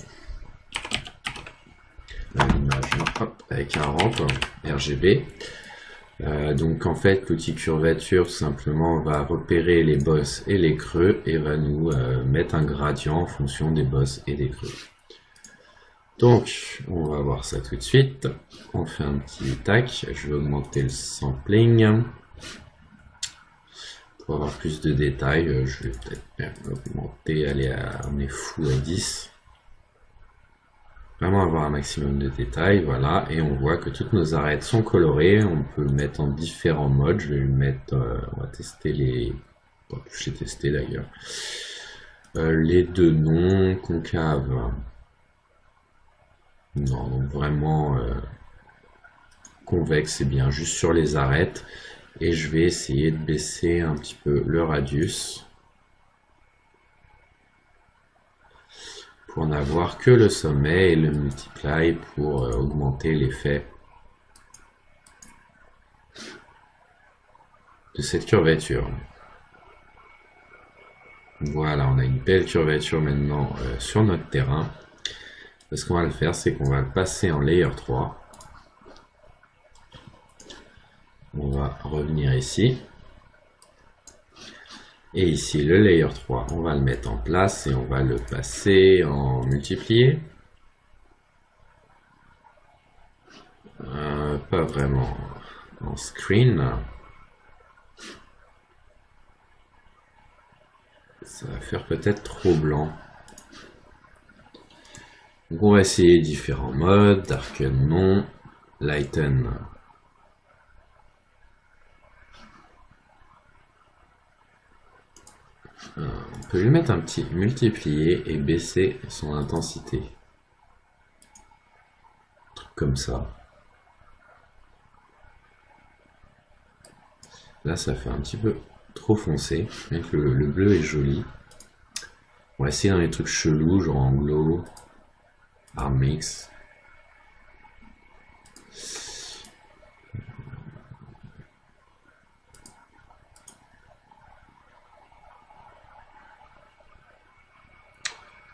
L'image, hop, avec un ramp RGB. Donc en fait, l'outil curvature, tout simplement, va repérer les bosses et les creux et va nous mettre un gradient en fonction des bosses et des creux. Donc, on va voir ça tout de suite. On fait un petit tac. Je vais augmenter le sampling. Pour avoir plus de détails, je vais peut-être augmenter. Allez, on est fou à 10. Vraiment avoir un maximum de détails, voilà. Et on voit que toutes nos arêtes sont colorées. On peut le mettre en différents modes. Je vais lui mettre, on va tester les... J'ai testé d'ailleurs. Les deux noms, concave. Non, donc vraiment convexe, c'est bien juste sur les arêtes. Et je vais essayer de baisser un petit peu le radius pour n'avoir que le sommet et le multiply pour augmenter l'effet de cette curvature. Voilà, on a une belle curvature maintenant sur notre terrain. Ce qu'on va le faire, c'est qu'on va le passer en layer 3. On va revenir ici. Et ici, le layer 3, on va le mettre en place et on va le passer en multiplié. Pas vraiment en screen. Ça va faire peut-être trop blanc. Donc on va essayer différents modes. Darken non. Lighten. On peut lui mettre un petit multiplié et baisser son intensité. Un truc comme ça. Là, ça fait un petit peu trop foncé. Bien que le bleu est joli. On va essayer dans les trucs chelous, genre en glow, arm mix.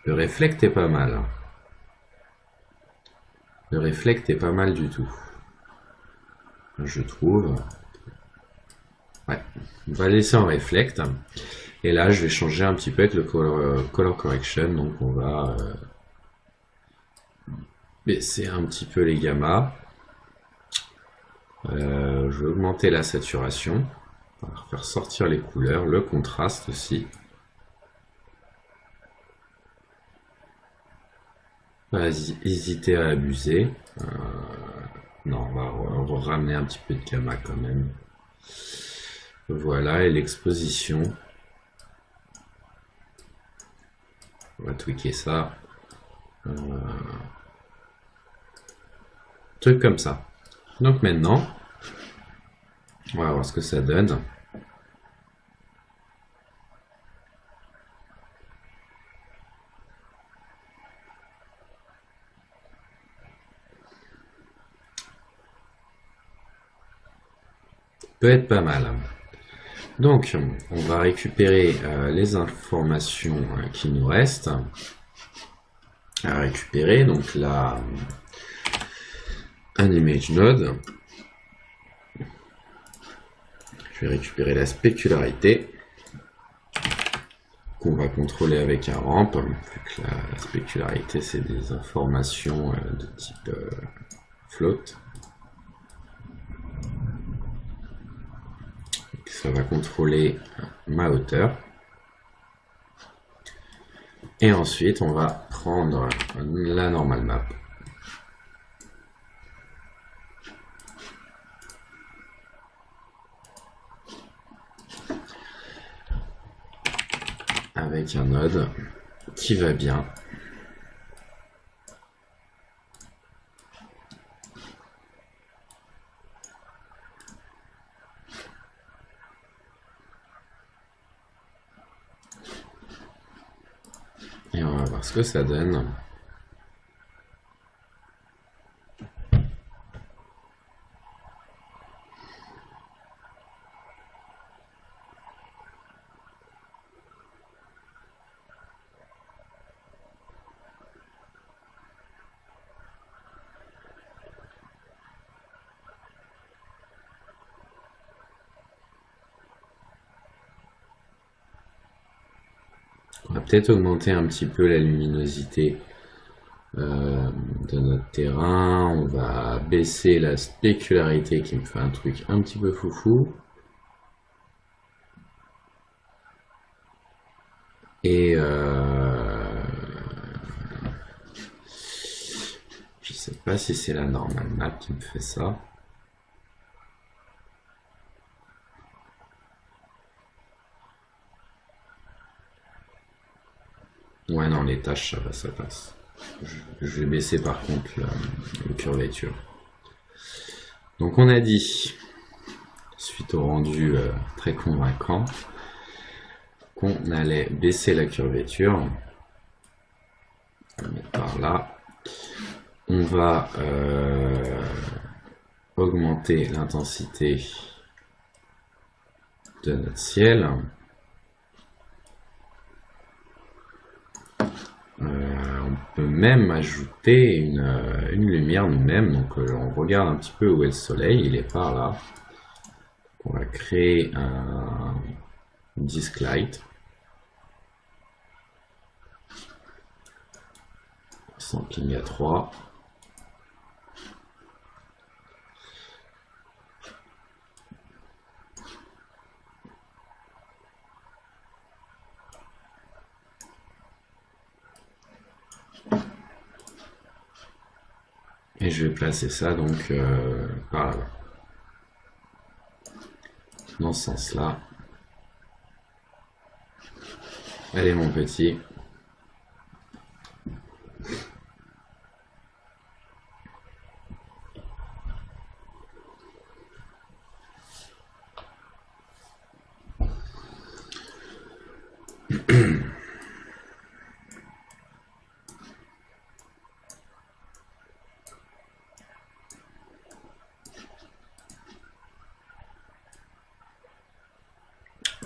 Le reflect est pas mal. Le reflect est pas mal du tout. Je trouve. Ouais, on va laisser en reflect. Et là, je vais changer un petit peu avec le color correction. Donc, on va baisser un petit peu les gammas. Je vais augmenter la saturation. On va faire sortir les couleurs, le contraste aussi. Pas hésiter à abuser. Non, on va ramener un petit peu de gamma quand même. Voilà, et l'exposition. On va tweaker ça. Truc comme ça. Donc maintenant, on va voir ce que ça donne. peut être pas mal. Donc, on va récupérer les informations qui nous restent à récupérer. Donc là, un image node. Je vais récupérer la spécularité qu'on va contrôler avec un ramp. La spécularité, c'est des informations de type float. Ça va contrôler ma hauteur. Et ensuite, on va prendre la normal map. Avec un node qui va bien. Et on va voir ce que ça donne. On va peut-être augmenter un petit peu la luminosité de notre terrain. On va baisser la spécularité qui me fait un truc un petit peu foufou. Et je sais pas si c'est la normal map qui me fait ça. Ouais, non, les tâches, ça passe. Je vais baisser par contre la curvature. Donc on a dit, suite au rendu très convaincant, qu'on allait baisser la curvature. On va mettre par là. On va augmenter l'intensité de notre ciel. On peut même ajouter une lumière nous-mêmes. Donc on regarde un petit peu où est le soleil. Il est par là. On va créer un disk light. Sampling à 3. Et je vais placer ça donc par là-bas. Dans ce sens-là. Allez mon petit.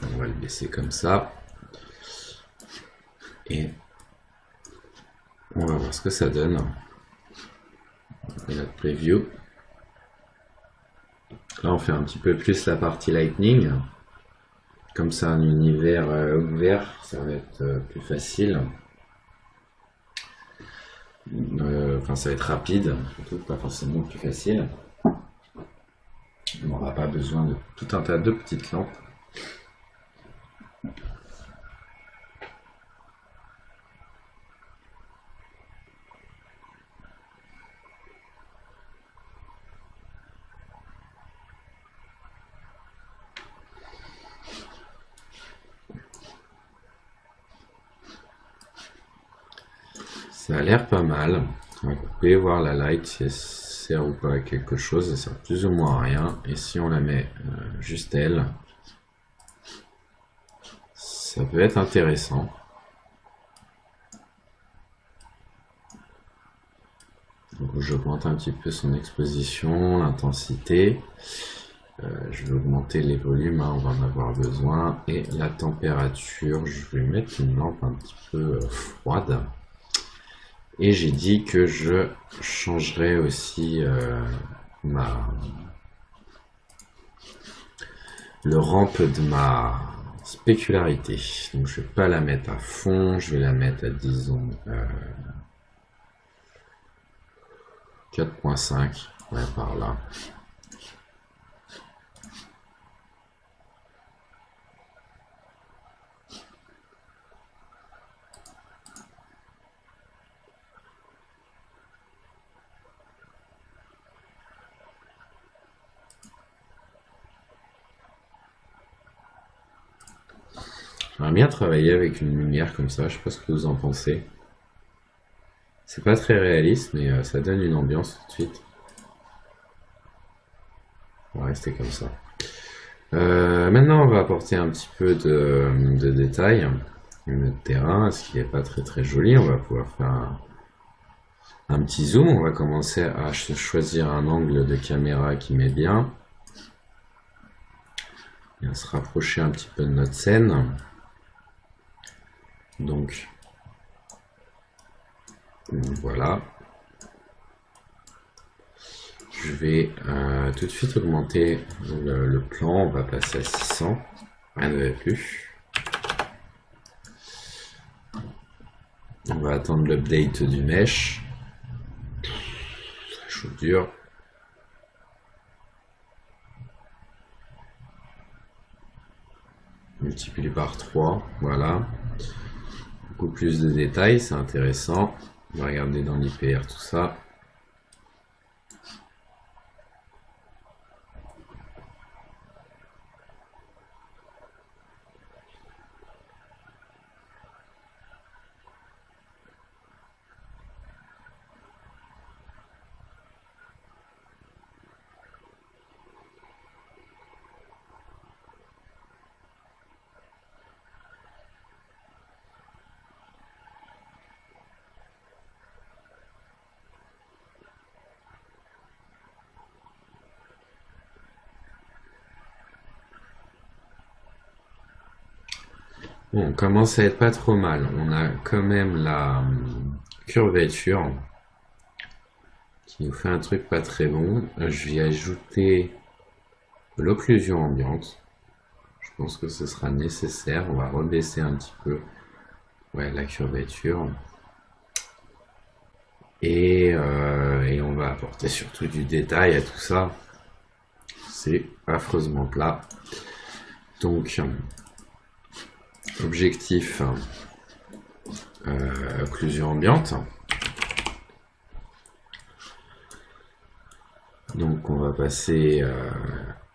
On va le laisser comme ça. Et on va voir ce que ça donne. Et notre preview. Là, on fait un petit peu plus la partie Lightning. Comme ça, un univers ouvert, ça va être plus facile. Enfin, ça va être rapide, surtout pas forcément plus facile. On n'aura pas besoin de tout un tas de petites lampes. Ça a l'air pas mal. On va couper, voir la light si elle sert ou pas à quelque chose. Elle sert plus ou moins à rien. Et si on la met juste elle, ça peut être intéressant. Donc j'augmente un petit peu son exposition, l'intensité. Je vais augmenter les volumes, hein, on va en avoir besoin. Et la température, je vais mettre une lampe un petit peu froide. Et j'ai dit que je changerai aussi le ramp de ma spécularité. Donc je vais pas la mettre à fond, je vais la mettre à disons 4.5, ouais, par là. J'aimerais bien travailler avec une lumière comme ça, je sais pas ce que vous en pensez. C'est pas très réaliste, mais ça donne une ambiance tout de suite. On va rester comme ça. Maintenant, on va apporter un petit peu de détails. Notre terrain, ce qui n'est pas très très joli, on va pouvoir faire un petit zoom. On va commencer à choisir un angle de caméra qui met bien. Et à se rapprocher un petit peu de notre scène. Donc, voilà. Je vais tout de suite augmenter le plan, on va passer à 600, rien ne va plus. On va attendre l'update du mesh. Ça chauffe dur. Multiplié par 3, voilà. Beaucoup plus de détails, c'est intéressant. On va regarder dans l'IPR tout ça. Bon, on commence à être pas trop mal. On a quand même la curvature qui nous fait un truc pas très bon. Je vais ajouter l'occlusion ambiante. Je pense que ce sera nécessaire. On va rebaisser un petit peu la curvature. Et on va apporter surtout du détail à tout ça. C'est affreusement plat. Donc, objectif occlusion ambiante. Donc on va passer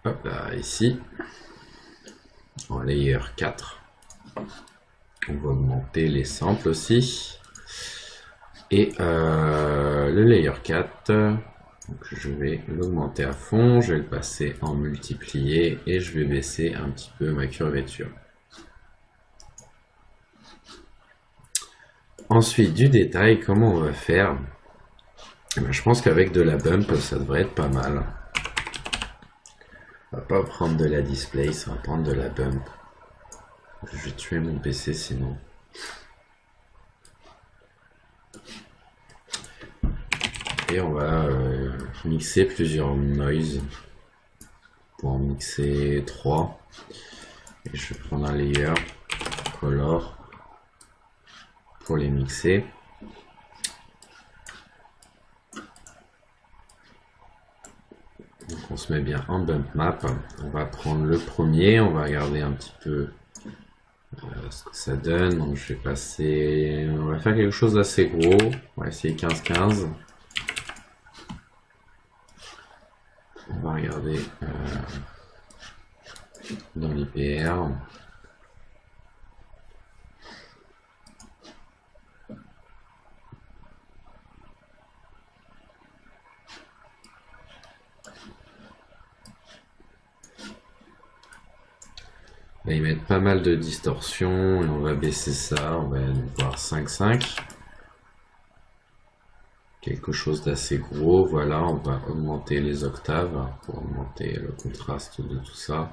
hop là, ici en layer 4. On va augmenter les samples aussi. Et le layer 4, donc je vais l'augmenter à fond, je vais le passer en multiplié et je vais baisser un petit peu ma curvature. Ensuite, du détail, comment on va faire? Je pense qu'avec de la bump, ça devrait être pas mal. On va pas prendre de la displace, on va prendre de la bump. Je vais tuer mon PC sinon. Et on va mixer plusieurs noise. Pour en mixer 3. Et je vais prendre un layer color pour les mixer. Donc on se met bien en bump map. On va prendre le premier, on va regarder un petit peu ce que ça donne. Donc je vais passer, on va faire quelque chose d'assez gros. On va essayer 15-15. On va regarder dans l'IPR. On va y mettre pas mal de distorsion et on va baisser ça, on va voir 5-5. quelque chose d'assez gros. Voilà, on va augmenter les octaves pour augmenter le contraste de tout ça.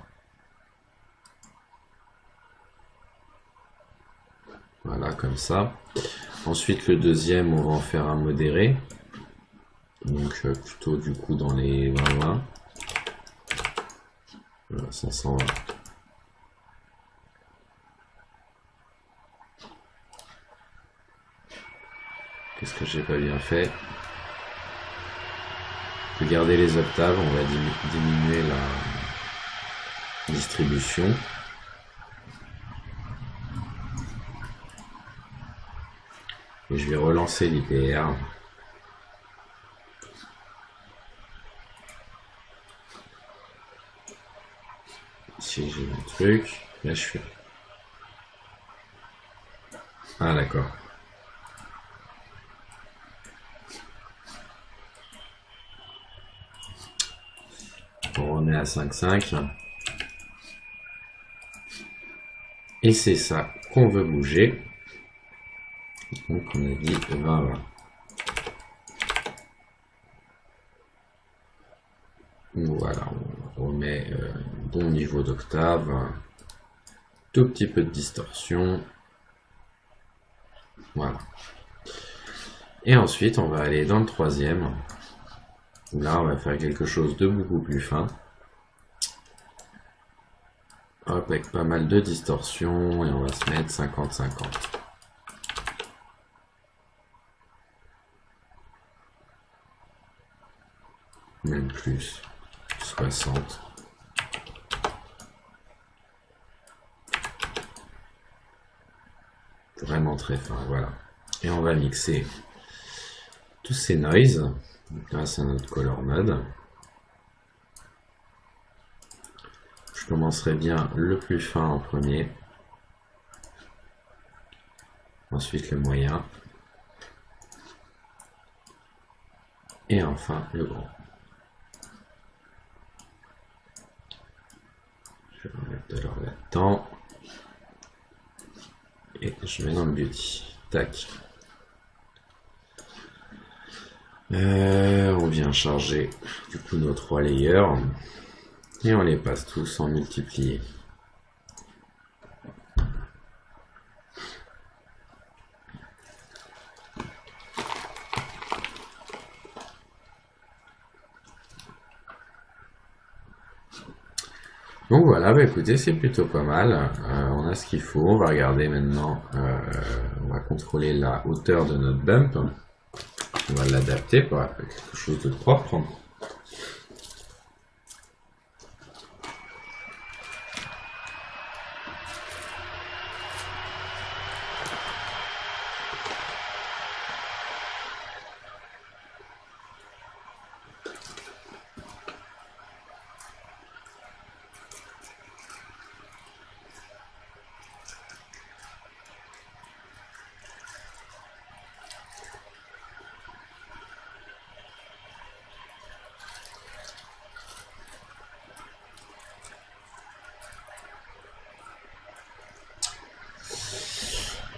Voilà, comme ça. Ensuite, le deuxième, on va en faire un modéré. Donc, plutôt du coup dans les 20-20. Voilà, 520. Qu'est-ce que j'ai pas bien fait? Regardez les octaves, on va diminuer la distribution. Et je vais relancer l'IPR. Ici j'ai mon truc. Là je suis. Ah d'accord. On remet à 5,5. Et c'est ça qu'on veut bouger. Donc on a dit 20-20. Voilà, on remet bon niveau d'octave, tout petit peu de distorsion. Voilà. Et ensuite on va aller dans le troisième. Là on va faire quelque chose de beaucoup plus fin. Hop, avec pas mal de distorsion et on va se mettre 50-50. Même plus, 60. Vraiment très fin, voilà. Et on va mixer tous ces noises grâce à notre color mode. Je commencerai bien le plus fin en premier. Ensuite le moyen. Et enfin le grand. Je vais remettre de l'or là-dedans. Et je mets dans le beauty. Tac. On vient charger du coup nos 3 layers. Et on les passe tous en multiplié. Donc voilà, bah écoutez, c'est plutôt pas mal. On a ce qu'il faut. On va regarder maintenant. On va contrôler la hauteur de notre bump. On va l'adapter pour avoir quelque chose de propre.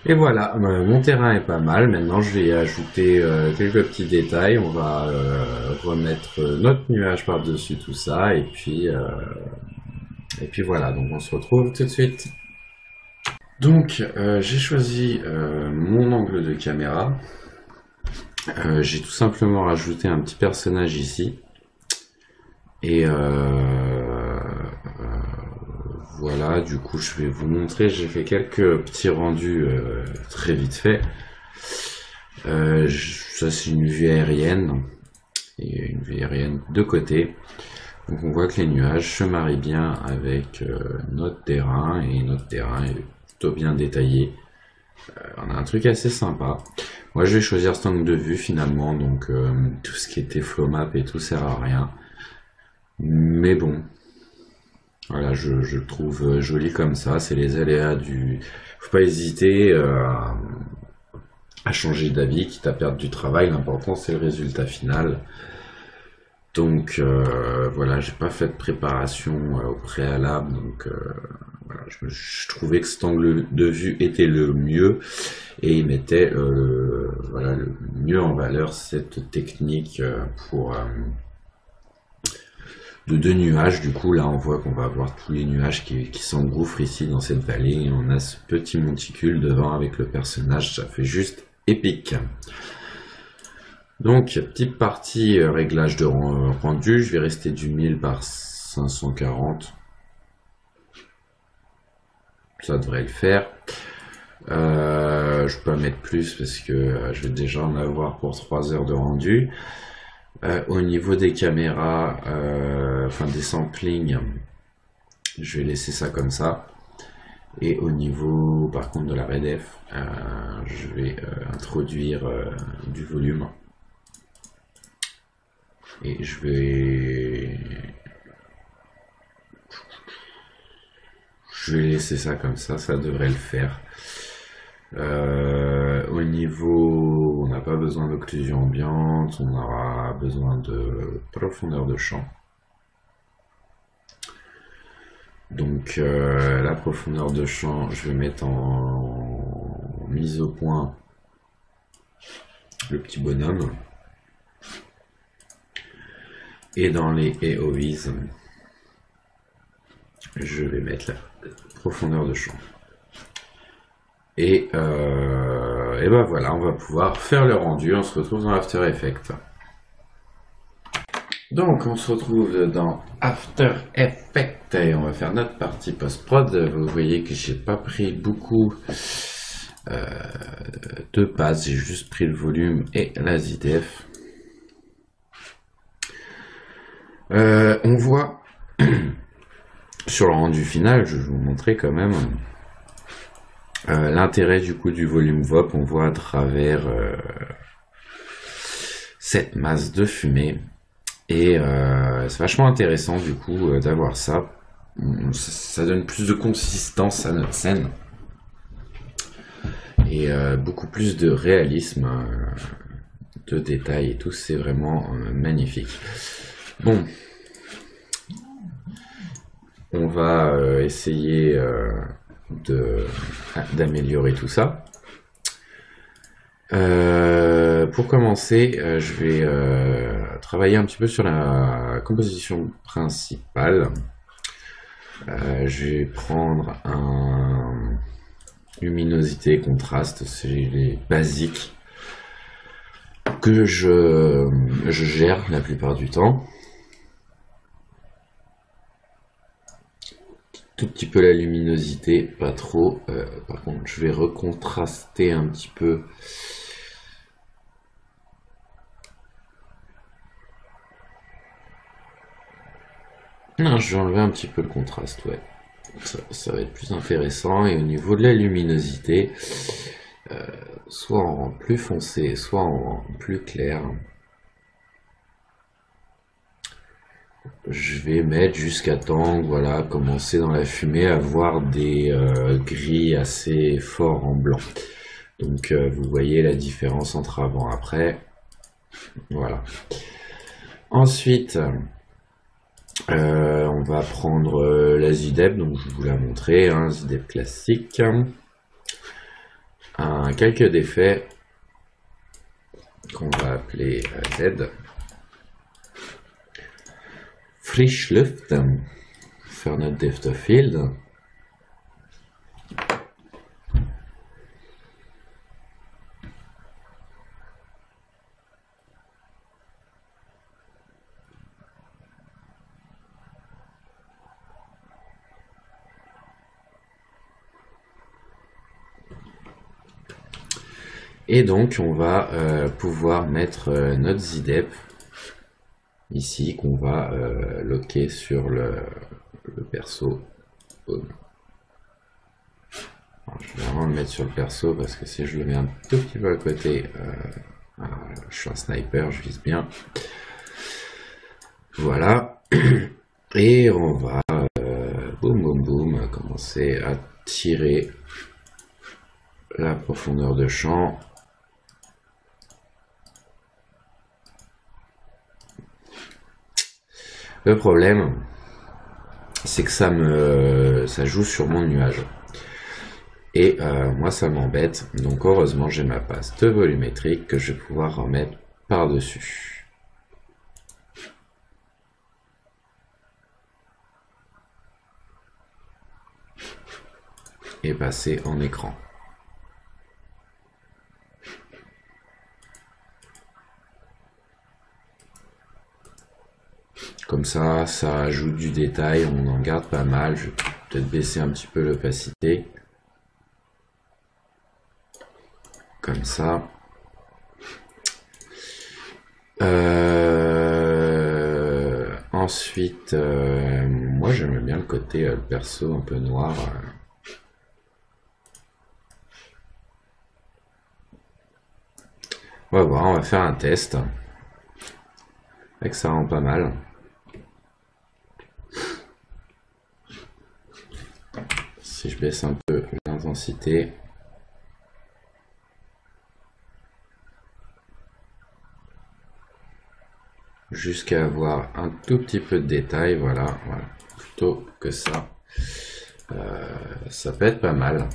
Et voilà, mon terrain est pas mal. Maintenant, je vais ajouter quelques petits détails. On va remettre notre nuage par-dessus tout ça. Et puis voilà, donc on se retrouve tout de suite. Donc, j'ai choisi mon angle de caméra. J'ai tout simplement rajouté un petit personnage ici. Et voilà, du coup je vais vous montrer, j'ai fait quelques petits rendus très vite fait. Ça c'est une vue aérienne, et une vue aérienne de côté. Donc on voit que les nuages se marient bien avec notre terrain, et notre terrain est plutôt bien détaillé. On a un truc assez sympa. Moi je vais choisir cet angle de vue finalement, donc tout ce qui était flow map et tout sert à rien. Mais bon, voilà, je le trouve joli comme ça. C'est les aléas du... Faut pas hésiter à changer d'avis, quitte à perdre du travail. L'important c'est le résultat final. Donc voilà, j'ai pas fait de préparation au préalable, donc Voilà, je trouvais que cet angle de vue était le mieux et il mettait voilà, le mieux en valeur cette technique pour de deux nuages. Du coup, là, on voit qu'on va avoir tous les nuages qui s'engouffrent ici dans cette vallée. Et on a ce petit monticule devant avec le personnage. Ça fait juste épique. Donc, petite partie réglage de rendu. Je vais rester du 1000 par 540. Ça devrait le faire. Je peux en mettre plus parce que je vais déjà en avoir pour 3 heures de rendu. Au niveau des caméras, enfin des samplings, je vais laisser ça comme ça. Et au niveau par contre de la REDF, je vais introduire du volume. Et je vais laisser ça comme ça devrait le faire. Au niveau, on n'a pas besoin d'occlusion ambiante, on aura besoin de profondeur de champ. Donc la profondeur de champ, je vais mettre en mise au point le petit bonhomme. Et dans les AOVs, je vais mettre la profondeur de champ. Et ben voilà, on va pouvoir faire le rendu. On se retrouve dans After Effects. Donc on se retrouve dans After Effects et on va faire notre partie post-prod. Vous voyez que j'ai pas pris beaucoup de passes, j'ai juste pris le volume et la ZDF. On voit sur le rendu final, je vais vous montrer quand même l'intérêt du coup du volume VOP. On voit à travers cette masse de fumée et c'est vachement intéressant du coup d'avoir ça. Ça donne plus de consistance à notre scène et beaucoup plus de réalisme, de détails et tout. C'est vraiment magnifique. Bon, on va essayer d'améliorer tout ça. Pour commencer, je vais travailler un petit peu sur la composition principale. Je vais prendre un luminosité, contraste, c'est les basiques que je gère la plupart du temps. Tout petit peu la luminosité, pas trop. Par contre, je vais recontraster un petit peu. Non, je vais enlever un petit peu le contraste, ouais. Ça va être plus intéressant. Et au niveau de la luminosité, soit en plus foncé, soit en plus clair. Je vais mettre jusqu'à temps, voilà, commencer dans la fumée à voir des gris assez forts en blanc. Donc vous voyez la différence entre avant et après. Voilà. Ensuite, on va prendre la ZDEP, donc je vous l'ai montré, hein, ZDEP classique. Un calque d'effets qu'on va appeler Z. Frischluft, faire notre depth of field. Et donc on va pouvoir mettre notre ZDEP ici qu'on va locker sur le perso. Alors, je vais vraiment le mettre sur le perso parce que si je le mets un tout petit peu à côté, je suis un sniper, je vise bien. Voilà. Et on va boum boum boum commencer à tirer la profondeur de champ. Le problème, c'est que ça joue sur mon nuage. Et moi ça m'embête, donc heureusement j'ai ma passe de volumétrique que je vais pouvoir remettre par-dessus. Et passer en écran. Comme ça ajoute du détail, on en garde pas mal. Je vais peut-être baisser un petit peu l'opacité. Comme ça. Ensuite, moi j'aimais bien le côté perso un peu noir. On va voir, on va faire un test. Et que ça rend pas mal. Si je baisse un peu l'intensité. Jusqu'à avoir un tout petit peu de détail, voilà. Plutôt que ça. Ça peut être pas mal.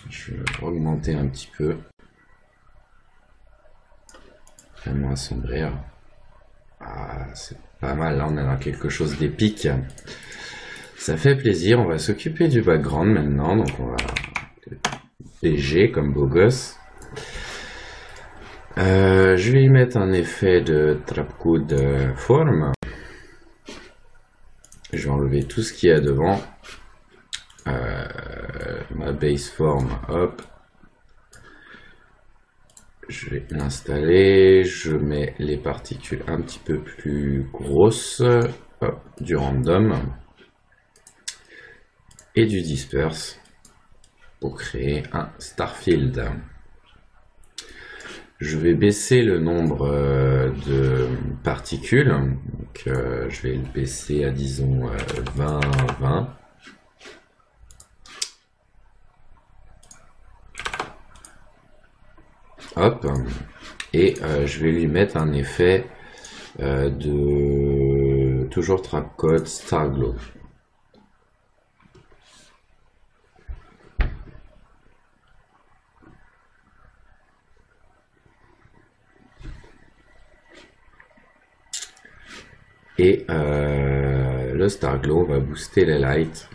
Je vais augmenter un petit peu. Vraiment assombrir. Ah, c'est pas mal, là on a quelque chose d'épique. Ça fait plaisir, on va s'occuper du background maintenant, donc on va BG comme beau gosse. Je vais y mettre un effet de trapcode forme. Je vais enlever tout ce qu'il y a devant. Ma base form, hop. Je vais l'installer. Je mets les particules un petit peu plus grosses. Hop, du random. Et du disperse. Pour créer un starfield. Je vais baisser le nombre de particules, donc je vais le baisser à disons 20, 20. Hop, et je vais lui mettre un effet de toujours Trapcode Starglow. Et le Starglow va booster les lights.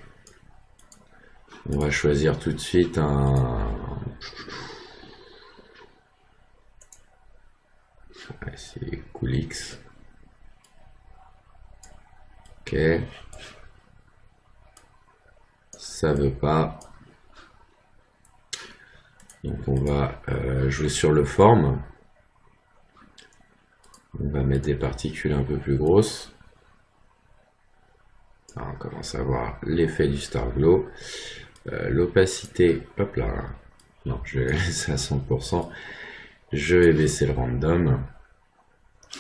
On va choisir tout de suite un... c'est Coolix. Ok. Ça veut pas. Donc on va jouer sur le forme. On va mettre des particules un peu plus grosses. Alors, on commence à voir l'effet du Starglow. L'opacité, hop là. Non, je vais laisser à 100%. Je vais baisser le random.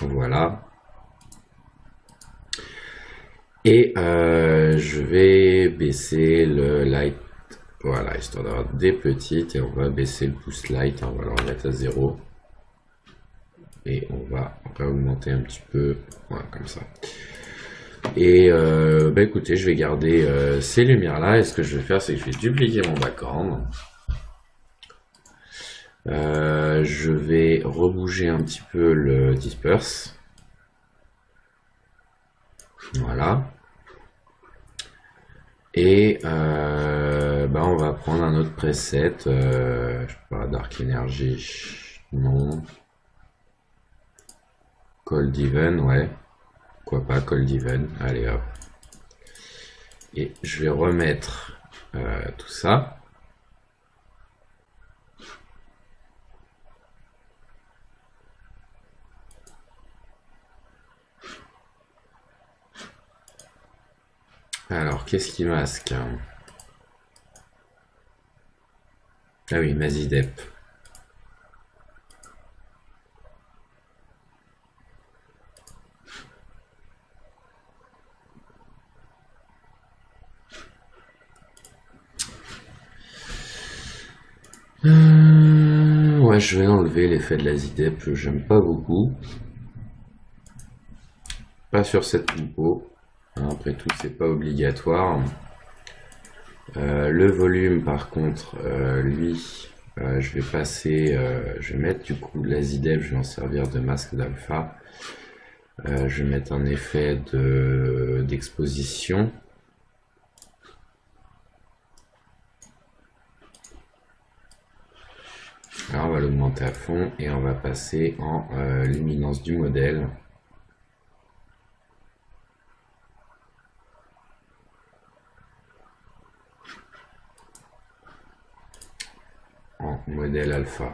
Voilà. Et je vais baisser le light. Voilà, histoire d'avoir des petites. Et on va baisser le boost light. On va le remettre à 0. Et on va augmenter un petit peu. Voilà, comme ça. Et bah écoutez, je vais garder ces lumières là. Et ce que je vais faire, c'est que je vais dupliquer mon background. Je vais rebouger un petit peu le disperse. Voilà. Et bah on va prendre un autre preset. Je sais pas, Dark Energy. Non. Cold Even, ouais. Pourquoi pas Cold Even. Allez hop. Et je vais remettre tout ça. Alors, qu'est-ce qui masque? Ah oui, Mazidep. Ouais, je vais enlever l'effet de la ZDEP, j'aime pas beaucoup. Pas sur cette compo. Après tout, c'est pas obligatoire. Le volume, par contre, lui, je vais passer, je vais mettre du coup l'AZDEV, je vais en servir de masque d'alpha. Je vais mettre un effet d'exposition. Là, on va l'augmenter à fond et on va passer en luminance du modèle. En modèle alpha.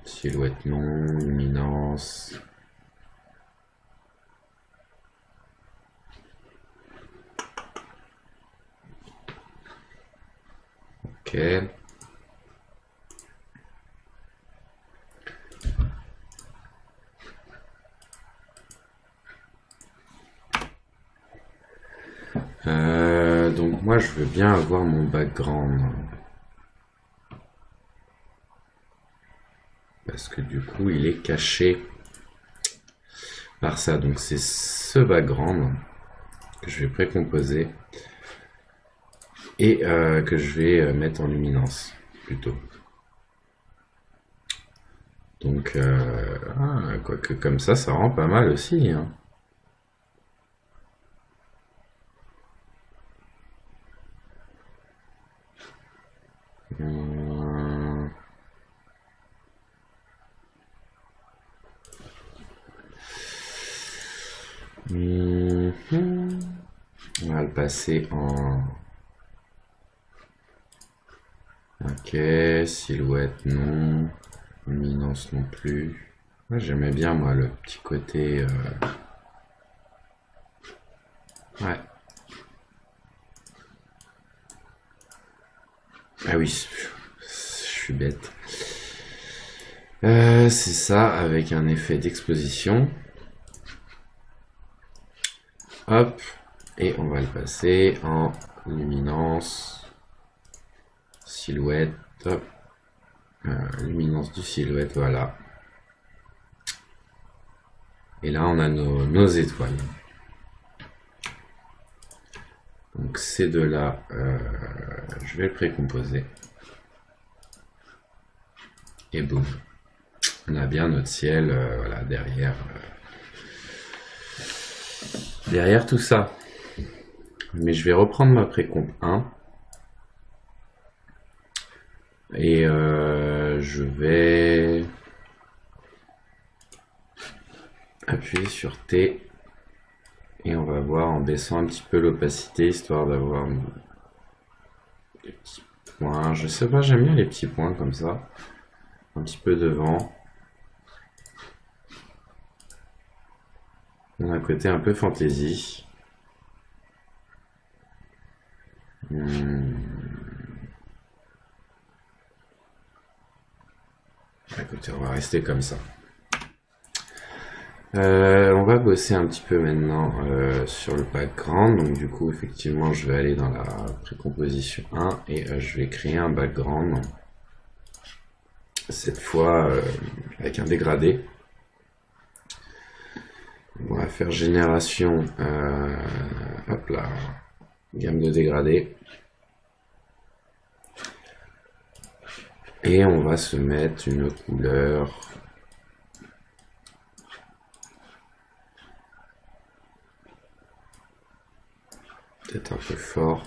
Silhouette non, luminance. Ok. Donc moi je veux bien avoir mon background. Parce que du coup il est caché par ça. Donc c'est ce background que je vais précomposer et que je vais mettre en luminance plutôt. Donc quoique comme ça rend pas mal aussi, hein. On va le passer en... Ok, silhouette non, luminance non plus. Moi j'aimais bien moi le petit côté... Ouais. Ah oui, je suis bête. C'est ça avec un effet d'exposition. Hop, et on va le passer en luminance, silhouette, hop, luminance du silhouette, voilà. Et là on a nos étoiles. Donc ces deux-là, je vais le précomposer. Et boum, on a bien notre ciel, voilà, derrière tout ça. Mais je vais reprendre ma précomp 1. Et je vais appuyer sur T. Et on va voir en baissant un petit peu l'opacité, histoire d'avoir des petits points. Je sais pas, j'aime bien les petits points comme ça. Un petit peu devant. On a un côté un peu fantaisie. Écoutez, on va rester comme ça. On va bosser un petit peu maintenant sur le background. Donc du coup, effectivement, je vais aller dans la précomposition 1 et je vais créer un background. Cette fois avec un dégradé. On va faire génération, hop là, gamme de dégradé. Et on va se mettre une couleur peut-être un peu fort.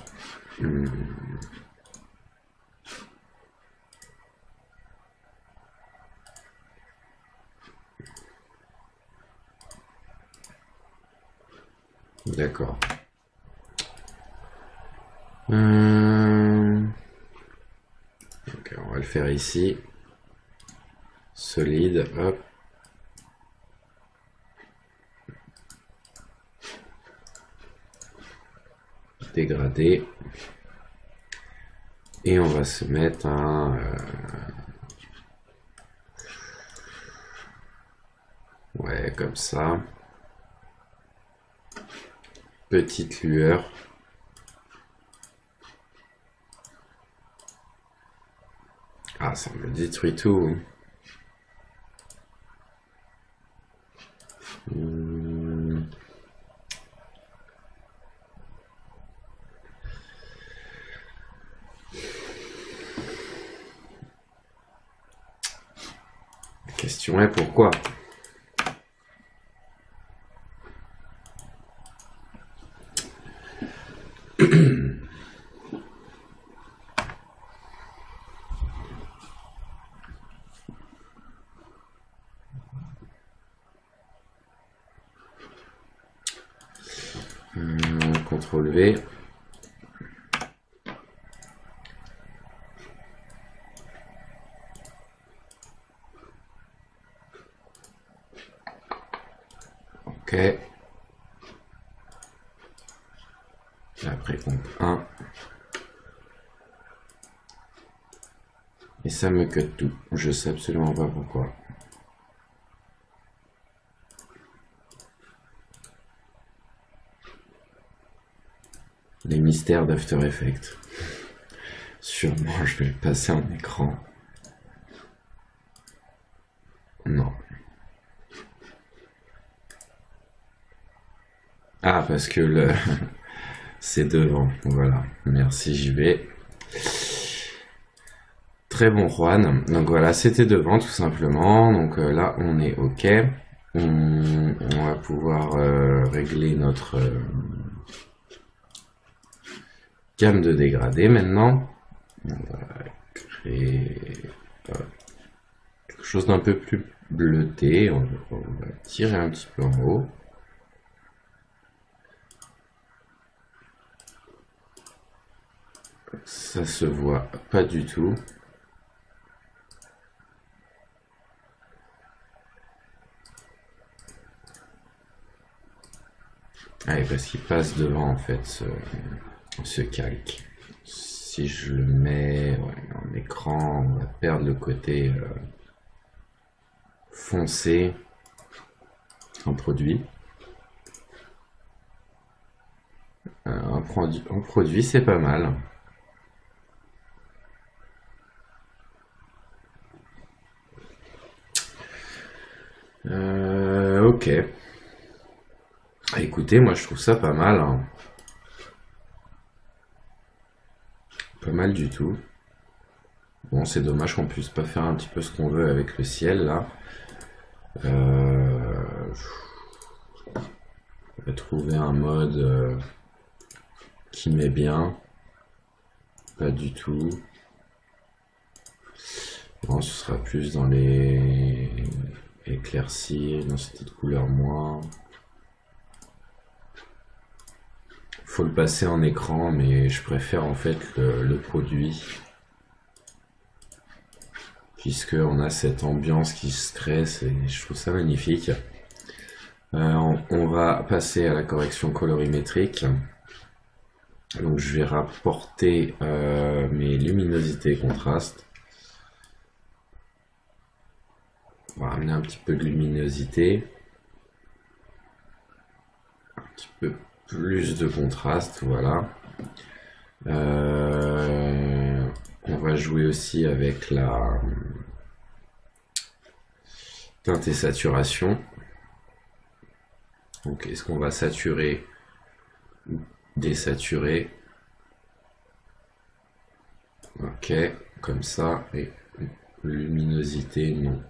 D'accord. Ok, on va le faire ici. Solide, hop. Dégradé. Et on va se mettre un... ouais, comme ça. Petite lueur. Ah, ça me détruit tout. La question est pourquoi? CTRL V. OK. Et après comp 1. Et ça me cut tout. Je sais absolument pas pourquoi. Les mystères d'After Effects. Sûrement, je vais le passer en écran. Non. Ah, parce que le c'est devant. Voilà. Merci, j'y vais. Très bon, Juan. Donc voilà, c'était devant tout simplement. Donc là, on est OK. On va pouvoir régler notre gamme de dégradés maintenant. On va créer quelque chose d'un peu plus bleuté. On va tirer un petit peu en haut. Ça se voit pas du tout. Ah, parce qu'il passe devant en fait ce calque. Si je le mets en écran, on va perdre le côté foncé en produit. En produit, c'est pas mal. OK. Écoutez, moi je trouve ça pas mal. Hein. Pas mal du tout. Bon, c'est dommage qu'on puisse pas faire un petit peu ce qu'on veut avec le ciel là. On va trouver un mode qui met bien. Pas du tout. Bon, ce sera plus dans les éclaircies, dans cette couleur moins. Faut le passer en écran, mais je préfère en fait le produit, puisque on a cette ambiance qui se crée, je trouve ça magnifique. On va passer à la correction colorimétrique. Donc je vais rapporter mes luminosités et contrastes. On va ramener un petit peu de luminosité, un petit peu plus de contraste, voilà. On va jouer aussi avec la teinte et saturation. Donc est-ce qu'on va saturer ou désaturer? OK, comme ça. Et luminosité, non.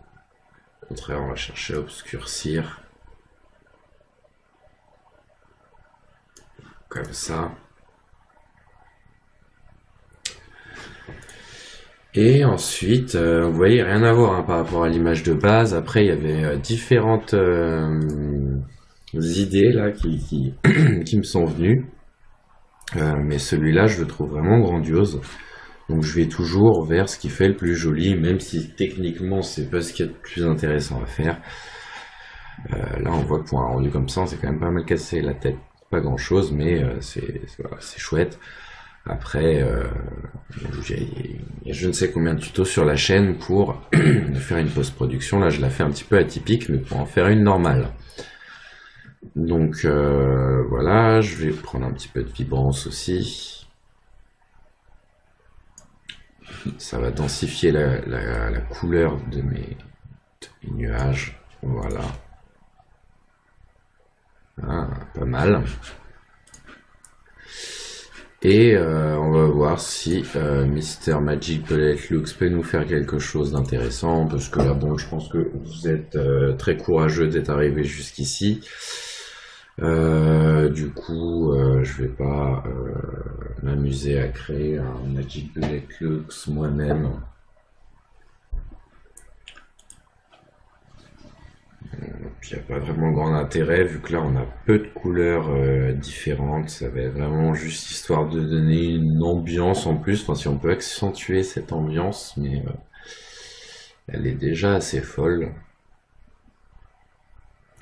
Au contraire, on va chercher à obscurcir. Comme ça. Et ensuite, vous voyez, rien à voir hein, par rapport à l'image de base. Après, il y avait différentes idées là qui me sont venues. Mais celui-là, je le trouve vraiment grandiose. Donc je vais toujours vers ce qui fait le plus joli, même si techniquement, c'est pas ce qu'il y a de plus intéressant à faire. Là, on voit que pour un rendu comme ça, c'est quand même pas mal cassé la tête. Pas grand chose, mais c'est chouette. Après, il y a je ne sais combien de tutos sur la chaîne pour faire une post-production. Là, je la fais un petit peu atypique, mais pour en faire une normale. Donc voilà, je vais prendre un petit peu de vibrance aussi. Ça va densifier la couleur de mes nuages. Voilà. Ah, pas mal. Et on va voir si Mister Magic Bullet Lux peut nous faire quelque chose d'intéressant, parce que là, bon, je pense que vous êtes très courageux d'être arrivé jusqu'ici. Du coup, je vais pas m'amuser à créer un Magic Bullet Lux moi-même. Puis il n'y a pas vraiment grand intérêt, vu que là on a peu de couleurs différentes. Ça va être vraiment juste histoire de donner une ambiance en plus. Enfin, si on peut accentuer cette ambiance, mais elle est déjà assez folle.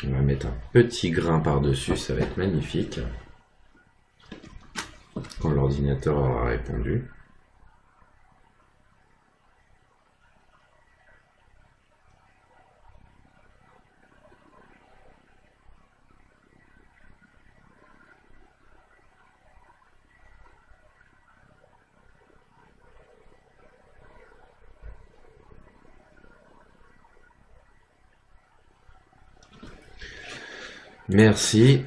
On va mettre un petit grain par-dessus, ça va être magnifique. Quand l'ordinateur aura répondu. Merci.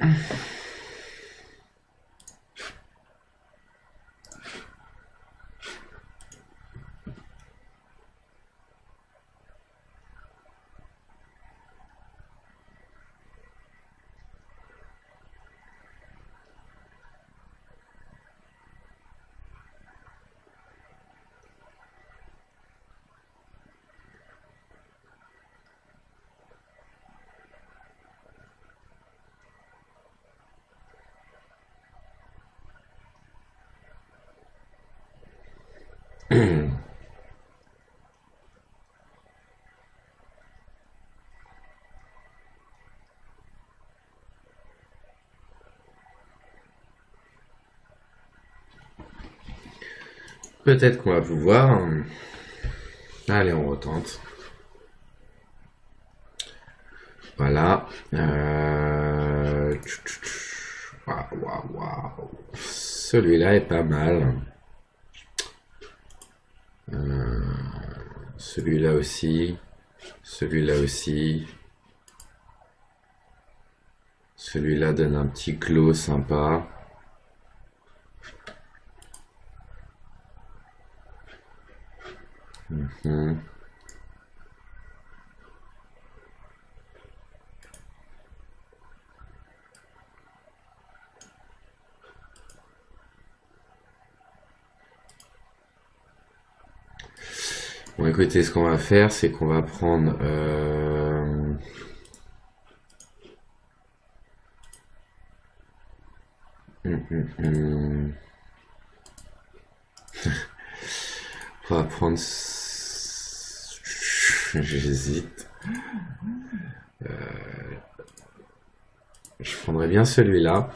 Peut-être qu'on va pouvoir. Allez, on retente. Voilà. Waouh, waouh. Celui-là est pas mal. Celui-là aussi. Celui-là aussi. Celui-là donne un petit glow sympa. Mhm. Bon, écoutez, ce qu'on va faire, c'est qu'on va prendre on va prendre. J'hésite. Je prendrais bien celui-là.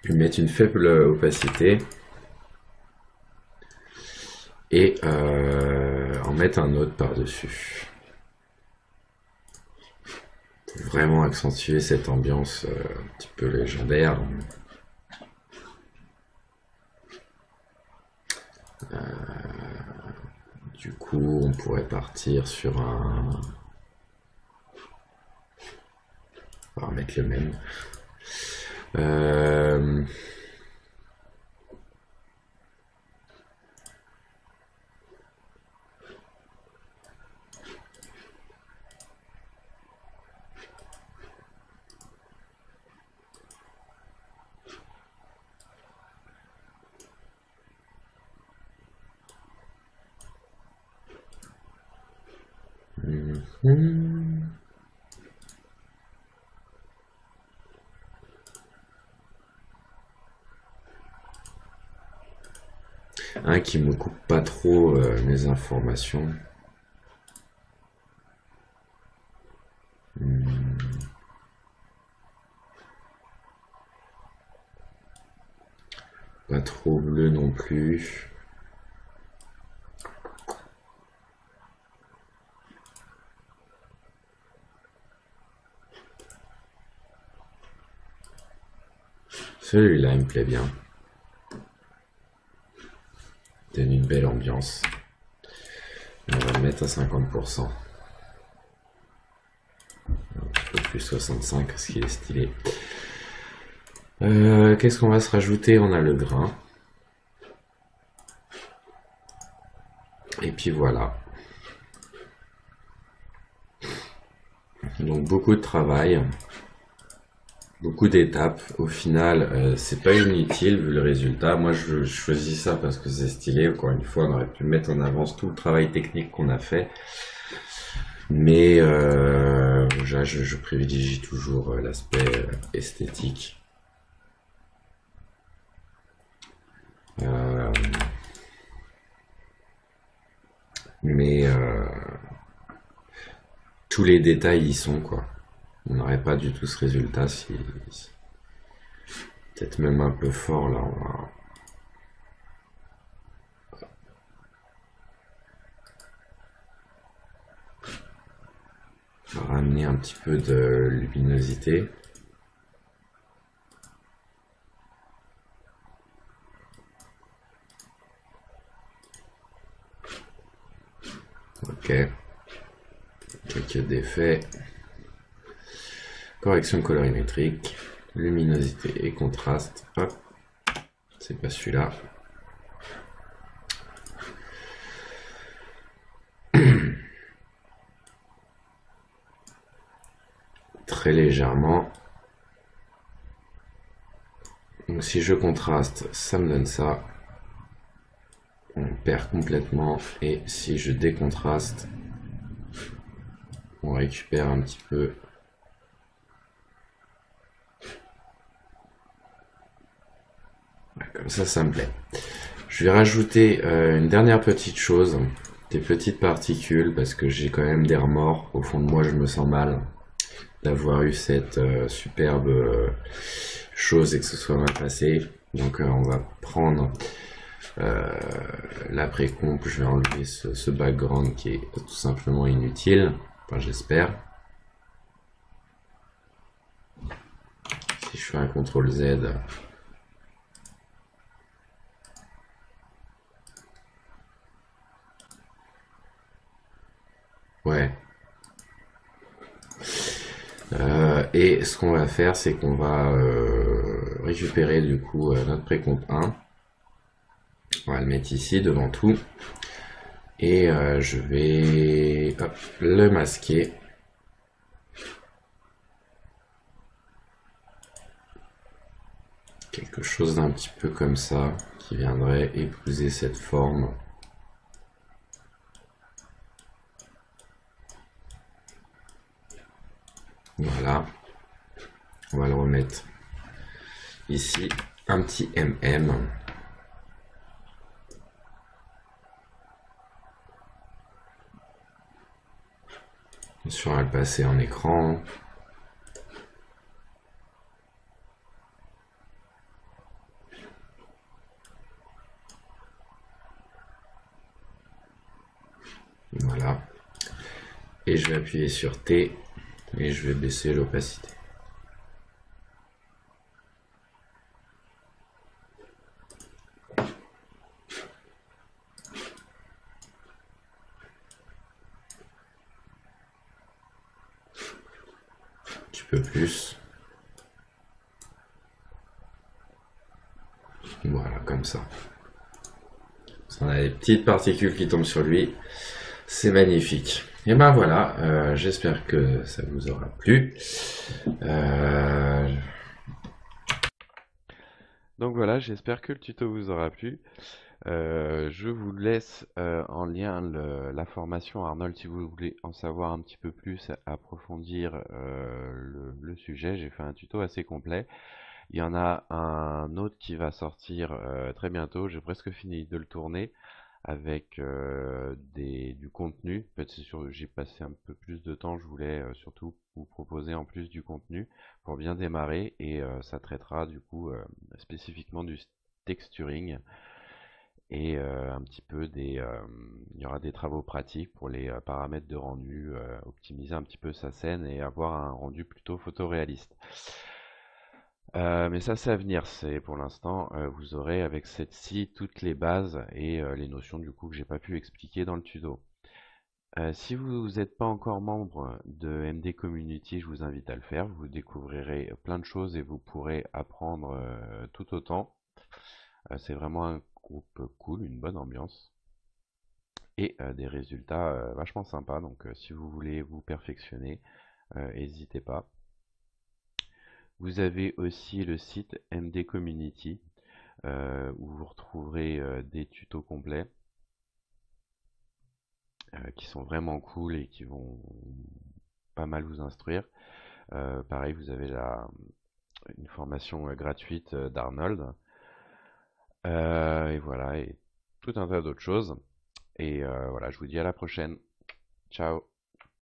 Puis mettre une faible opacité. Et en mettre un autre par-dessus. Pour vraiment accentuer cette ambiance un petit peu légendaire. Du coup, on pourrait partir sur un... On va remettre le même. Un qui me coupe pas trop mes informations. Pas trop bleu non plus. Celui-là, il me plaît bien. Donne une belle ambiance. On va le mettre à 50%. plus 65 parce qu'il est stylé. Qu'est-ce qu'on va se rajouter? On a le grain. Et puis voilà. Donc beaucoup de travail, beaucoup d'étapes. Au final, c'est pas inutile vu le résultat. Moi, je choisis ça parce que c'est stylé. Encore une fois, on aurait pu mettre en avance tout le travail technique qu'on a fait. Mais je privilégie toujours l'aspect esthétique. Euh, mais tous les détails y sont, quoi. On n'aurait pas du tout ce résultat si peut-être même un peu fort là. On va ramener un petit peu de luminosité. Ok. Quelques défaits. Correction colorimétrique. Luminosité et contraste. Hop. C'est pas celui-là. Très légèrement. Donc si je contraste, ça me donne ça. On perd complètement. Et si je décontraste, on récupère un petit peu. Comme ça me plaît. Je vais rajouter une dernière petite chose, des petites particules, parce que j'ai quand même des remords. Au fond de moi, je me sens mal d'avoir eu cette superbe chose et que ce soit mal passé. Donc on va prendre l'après-comp, je vais enlever ce background qui est tout simplement inutile, enfin j'espère. Si je fais un CTRL Z, ouais. Et ce qu'on va faire, c'est qu'on va récupérer du coup notre précomp 1. On va le mettre ici devant tout. Et je vais le masquer. Quelque chose d'un petit peu comme ça, qui viendrait épouser cette forme. Voilà. On va le remettre ici. Un petit MM. Bien sûr, on va le passer en écran. Voilà. Et je vais appuyer sur T et je vais baisser l'opacité. Un petit peu plus. Voilà, comme ça. On a des petites particules qui tombent sur lui. C'est magnifique. Et ben voilà, j'espère que ça vous aura plu. Donc voilà, j'espère que le tuto vous aura plu. Je vous laisse en lien la formation Arnold si vous voulez en savoir un petit peu plus, approfondir le sujet. J'ai fait un tuto assez complet. Il y en a un autre qui va sortir très bientôt. J'ai presque fini de le tourner avec du contenu. En fait, c'est sûr, j'ai passé un peu plus de temps. Je voulais surtout vous proposer en plus du contenu pour bien démarrer et ça traitera du coup spécifiquement du texturing et un petit peu il y aura des travaux pratiques pour les paramètres de rendu, optimiser un petit peu sa scène et avoir un rendu plutôt photoréaliste. Mais ça c'est à venir, c'est pour l'instant vous aurez avec cette-ci toutes les bases et les notions du coup que j'ai pas pu expliquer dans le tuto. Si vous n'êtes pas encore membre de MD Community, je vous invite à le faire. Vous découvrirez plein de choses et vous pourrez apprendre tout autant. C'est vraiment un groupe cool, une bonne ambiance et des résultats vachement sympas. Donc si vous voulez vous perfectionner, n'hésitez pas. Vous avez aussi le site MD Community où vous retrouverez des tutos complets qui sont vraiment cool et qui vont pas mal vous instruire. Pareil, vous avez une formation gratuite d'Arnold. Et voilà, et tout un tas d'autres choses. Et voilà, je vous dis à la prochaine. Ciao.